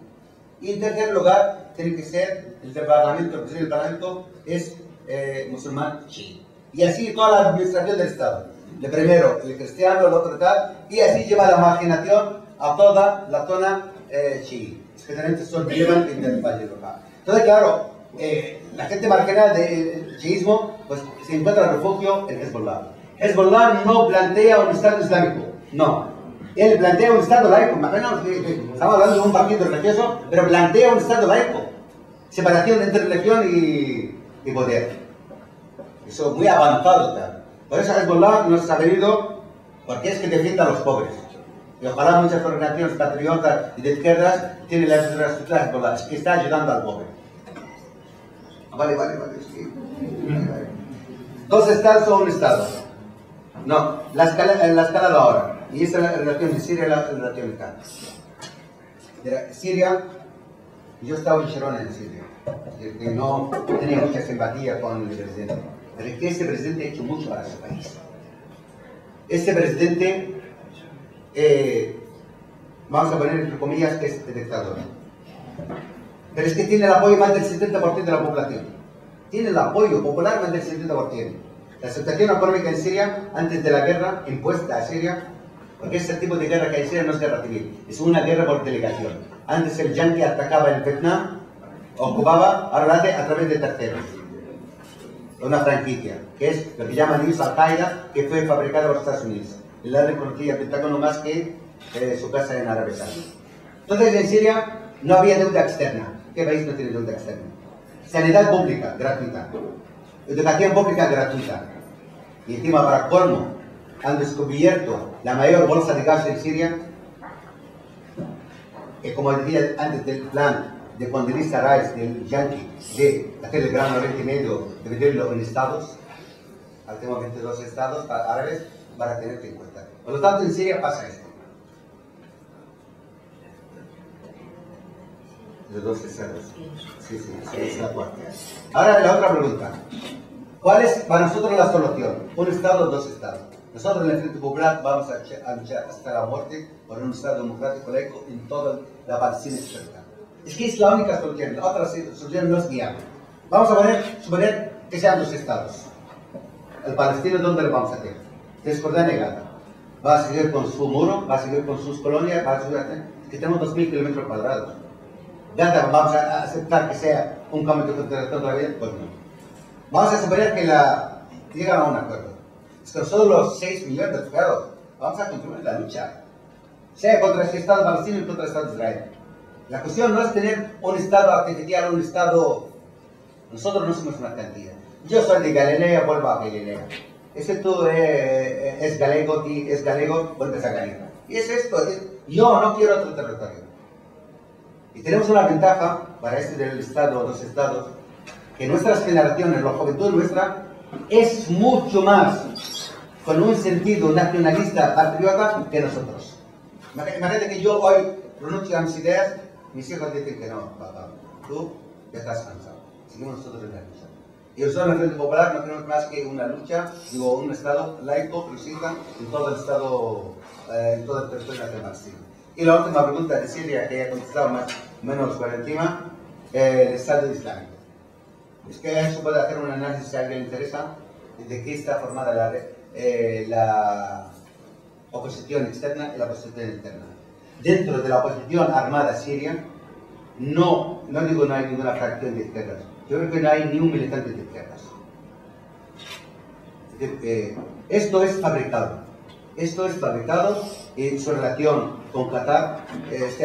Y en tercer lugar, tiene que ser el del Parlamento, el presidente del Parlamento es musulmán chií. Y así toda la administración del Estado. El primero el cristiano, el otro tal, y así lleva la marginación a toda la zona chií. Especialmente son de Líbano y del Valle de Rojá. Entonces, claro, la gente marginal del chiismo pues, se encuentra refugio en Hezbollah. Hezbollah no plantea un Estado islámico, no. Él plantea un Estado laico. Imagínate que estamos hablando de un partido religioso, pero plantea un Estado laico. Separación entre religión y poder. Eso es muy avanzado. Tal. Por eso Hezbollah nos ha venido porque es que defiende a los pobres. Y ojalá muchas organizaciones patriotas y de izquierdas tienen la infraestructura de Hezbollah, es que está ayudando al pobre. Vale. Sí. Vale. 2 estados o un estado. No, la escala ahora. Y esa es la relación de Siria y la relación de Irak. Siria, yo estaba en Sharon en Siria. Que no tenía mucha simpatía con el presidente. Pero es que ese presidente ha hecho mucho para su país. Ese presidente, vamos a poner entre comillas, que es dictador. Pero es que tiene el apoyo más del 70% de la población. Tiene el apoyo popular más del 70%. La situación económica en Siria, antes de la guerra impuesta a Siria, porque ese tipo de guerra que hay en Siria no es guerra civil, es una guerra por delegación. Antes el yanqui atacaba en Vietnam, ocupaba, ahora lo hace a través de terceros. Una franquicia, que es lo que llaman ellos Al-Qaeda, que fue fabricada por Estados Unidos. Y la reconocía el Pentágono más que su casa en Arabia Saudí. Entonces en Siria no había deuda externa. ¿Qué país no tiene deuda externa? Sanidad pública, gratuita. Educación pública, gratuita. Y encima, para colmo, han descubierto la mayor bolsa de gas en Siria. Y como decía antes del plan de Condoleezza Rice, del Yankee, de hacer el Gran Oriente Medio, de dividirlo en estados, hacemos 22 estados árabes para tener en cuenta. Por lo tanto, en Siria pasa esto. De 2 estados. Sí, es la cuarta. Ahora la otra pregunta. ¿Cuál es para nosotros la solución? ¿Un estado o 2 estados? Nosotros en el Frente Popular vamos a luchar hasta la muerte por un estado democrático laico en toda la Palestina externa. Es que es la única solución, la otra solución no es viable. Vamos a suponer que sean 2 estados. El palestino, ¿dónde lo vamos a hacer? Cisjordania y Gaza. Va a seguir con su muro, va a seguir con sus colonias, va a seguir... que tenemos 2.000 kilómetros cuadrados. Gaza, ¿vamos a aceptar que sea un cambio de territorio todavía? Pues no. Vamos a suponer que llegan a un acuerdo. Es que nosotros los 6 millones de refugiados vamos a continuar la lucha. Sea contra este Estado palestino y contra el Estado de Israel. La cuestión no es tener un Estado artificial, un Estado... Nosotros no somos una cantidad. Yo soy de Galilea, vuelvo a Galilea. Ese tú es galego, vuelves a Galilea. Y es esto. Yo no quiero otro territorio. Y tenemos una ventaja para este del Estado, 2 estados, que nuestras generaciones, la juventud nuestra, es mucho más con un sentido nacionalista, patriota, que nosotros. Imagínate que yo hoy pronuncio mis ideas, mis hijos dicen que no, papá, tú ya estás cansado. Seguimos nosotros en la lucha. Y nosotros en el Frente Popular no tenemos más que una lucha, digo, un Estado laico, progresista, en todo el Estado, en todo el territorio nacional. Y la última pregunta de Siria, que he contestado más o menos por encima, el Estado Islámico. Es que eso puede hacer un análisis si a alguien le interesa de qué está formada la oposición externa y la oposición interna. Dentro de la oposición armada siria, no digo no hay ninguna fracción de izquierdas, yo creo que no hay ni un militante de izquierdas. Es decir, esto es fabricado y su relación con Qatar,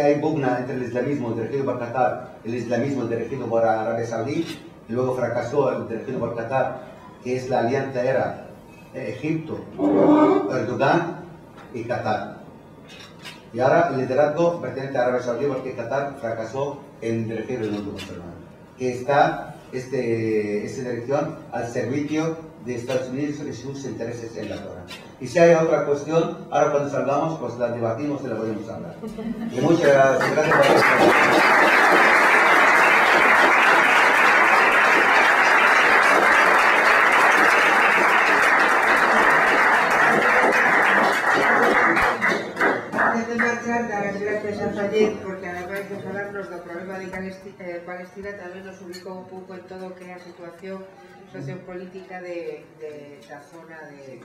hay pugna entre el islamismo dirigido por Qatar y el islamismo dirigido por Arabia Saudí, y luego fracasó el dirigido por Qatar, que es la alianza era Egipto, Erdogan y Qatar. Y ahora el liderazgo pertenece a Arabia Saudí porque Qatar fracasó en dirigir el mundo musulmán, que está esta dirección al servicio de Estados Unidos y sus intereses en la zona. Y si hay otra cuestión, ahora cuando salgamos, pues la debatimos y la podemos hablar. Y muchas gracias por esto. Antes de marchar, dar as gracias a Fayet, porque ademais de falarnos do problema de Palestina, tamén nos ubicou un pouco en todo o que é a situación sociopolítica da zona de